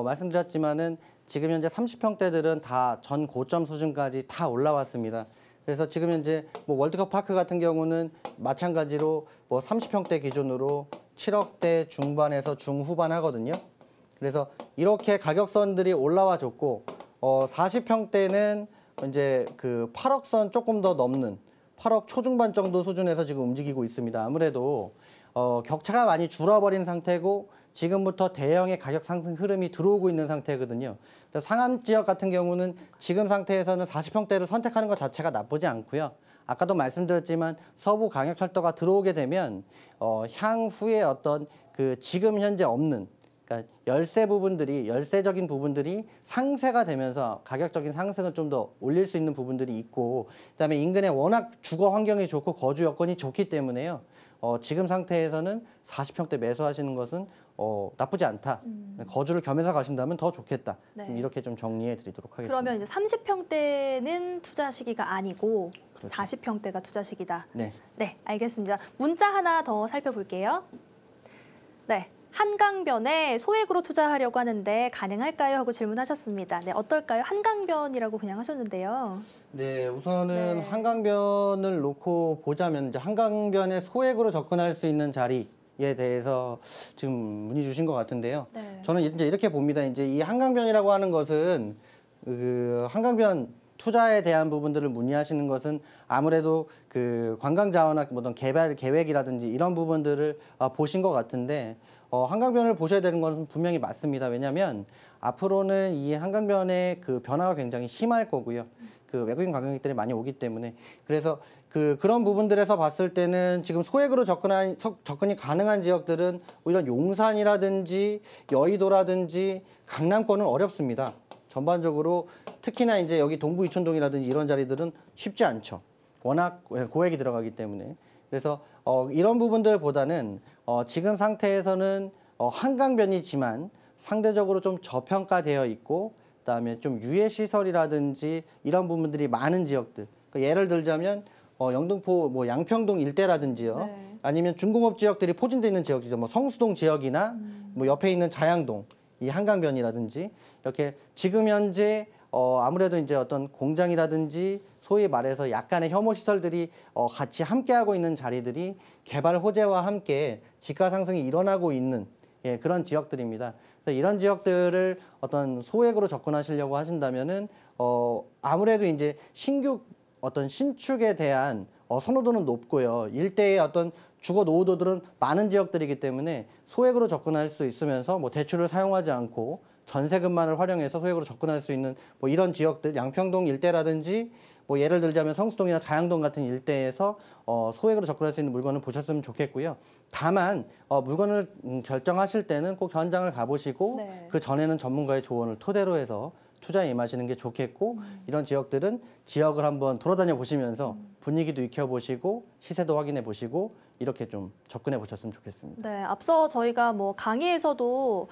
말씀드렸지만은 지금 현재 30평대들은 다 전 고점 수준까지 다 올라왔습니다. 그래서 지금 현재 뭐 월드컵 파크 같은 경우는 마찬가지로 뭐 30평대 기준으로 7억대 중반에서 중후반 하거든요. 그래서 이렇게 가격선들이 올라와 줬고 40평대는 이제 그 8억 선 조금 더 넘는 8억 초중반 정도 수준에서 지금 움직이고 있습니다. 아무래도 격차가 많이 줄어버린 상태고 지금부터 대형의 가격 상승 흐름이 들어오고 있는 상태거든요. 그래서 상암 지역 같은 경우는 지금 상태에서는 40평대를 선택하는 것 자체가 나쁘지 않고요. 아까도 말씀드렸지만 서부 광역철도가 들어오게 되면 향후에 어떤 그 지금 현재 없는 그러니까 열세적인 부분들이 상세가 되면서 가격적인 상승을 좀 더 올릴 수 있는 부분들이 있고 그다음에 인근에 워낙 주거 환경이 좋고 거주 여건이 좋기 때문에요. 지금 상태에서는 40평대 매수하시는 것은 나쁘지 않다. 거주를 겸해서 가신다면 더 좋겠다. 네. 이렇게 좀 정리해 드리도록 하겠습니다. 그러면 이제 30평대는 투자 시기가 아니고 그렇죠. 40평대가 투자 시기다. 네. 네, 알겠습니다. 문자 하나 더 살펴볼게요. 네, 한강변에 소액으로 투자하려고 하는데 가능할까요? 하고 질문하셨습니다. 네, 어떨까요? 한강변이라고 그냥 하셨는데요. 네, 우선은 네. 한강변을 놓고 보자면 이제 한강변에 소액으로 접근할 수 있는 자리에 대해서 지금 문의 주신 것 같은데요. 네. 저는 이제 이렇게 봅니다. 이제 이 한강변이라고 하는 것은 그 한강변 투자에 대한 부분들을 문의하시는 것은 아무래도 그 관광 자원학 어떤 개발 계획이라든지 이런 부분들을 보신 것 같은데 한강변을 보셔야 되는 것은 분명히 맞습니다. 왜냐하면 앞으로는 이 한강변의 그 변화가 굉장히 심할 거고요. 그 외국인 관광객들이 많이 오기 때문에 그래서 그런 부분들에서 봤을 때는 지금 소액으로 접근이 가능한 지역들은 오히려 용산이라든지 여의도라든지 강남권은 어렵습니다. 전반적으로 특히나 이제 여기 동부 이촌동이라든지 이런 자리들은 쉽지 않죠. 워낙 고액이 들어가기 때문에. 그래서 이런 부분들보다는 지금 상태에서는 한강변이지만 상대적으로 좀 저평가되어 있고 그다음에 좀 유해 시설이라든지 이런 부분들이 많은 지역들. 그러니까 예를 들자면 영등포 뭐 양평동 일대라든지요. 네. 아니면 중공업 지역들이 포진되어 있는 지역이죠. 뭐 성수동 지역이나 뭐 옆에 있는 자양동, 이 한강변이라든지 이렇게 지금 현재 아무래도 이제 어떤 공장이라든지 소위 말해서 약간의 혐오 시설들이 같이 함께하고 있는 자리들이 개발 호재와 함께 집가 상승이 일어나고 있는 그런 지역들입니다. 그래서 이런 지역들을 어떤 소액으로 접근하시려고 하신다면은 아무래도 이제 신규 어떤 신축에 대한 선호도는 높고요. 일대의 어떤 주거 노후도들은 많은 지역들이기 때문에 소액으로 접근할 수 있으면서 뭐 대출을 사용하지 않고 전세금만을 활용해서 소액으로 접근할 수 있는 뭐 이런 지역들, 양평동 일대라든지 뭐 예를 들자면 성수동이나 자양동 같은 일대에서 소액으로 접근할 수 있는 물건을 보셨으면 좋겠고요. 다만 물건을 결정하실 때는 꼭 현장을 가보시고 네. 그 전에는 전문가의 조언을 토대로 해서 투자에 임하시는 게 좋겠고 이런 지역들은 지역을 한번 돌아다녀 보시면서 분위기도 익혀보시고 시세도 확인해 보시고 이렇게 좀 접근해 보셨으면 좋겠습니다. 네, 앞서 저희가 뭐 강의에서도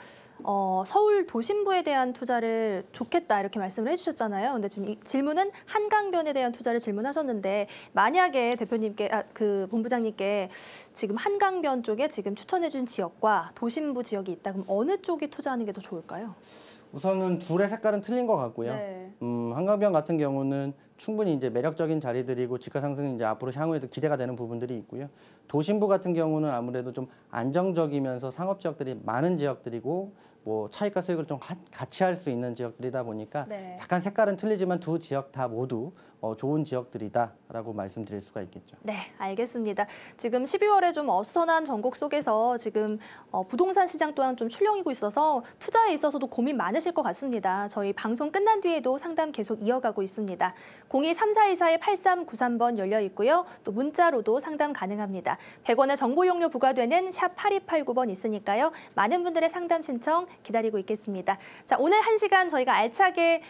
서울 도심부에 대한 투자를 좋겠다 이렇게 말씀을 해주셨잖아요. 근데 지금 이 질문은 한강변에 대한 투자를 질문하셨는데 만약에 대표님께 그 본부장님께 지금 한강변 쪽에 지금 추천해준 지역과 도심부 지역이 있다 그럼 어느 쪽에 투자하는 게 더 좋을까요? 우선은 둘의 색깔은 틀린 것 같고요. 네. 한강변 같은 경우는 충분히 이제 매력적인 자리들이고 집가 상승이 이제 앞으로 향후에도 기대가 되는 부분들이 있고요. 도심부 같은 경우는 아무래도 좀 안정적이면서 상업 지역들이 많은 지역들이고 뭐 차익과 수익을 좀 같이 할 수 있는 지역들이다 보니까 네. 약간 색깔은 틀리지만 두 지역 다 모두 좋은 지역들이다라고 말씀드릴 수가 있겠죠. 네, 알겠습니다. 지금 12월에 좀 어수선한 전국 속에서 지금 부동산 시장 또한 좀 출렁이고 있어서 투자에 있어서도 고민 많으실 것 같습니다. 저희 방송 끝난 뒤에도 상담 계속 이어가고 있습니다. 02-3424-8393번 열려 있고요. 또 문자로도 상담 가능합니다. 100원의 정보 용료 부과되는 샵 8289번 있으니까요. 많은 분들의 상담 신청 기다리고 있겠습니다. 자, 오늘 1시간 저희가 알차게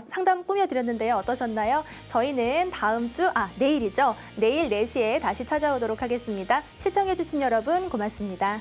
상담 꾸며드렸는데요. 어떠셨나요? 저희는 내일이죠. 내일 4시에 다시 찾아오도록 하겠습니다. 시청해주신 여러분 고맙습니다.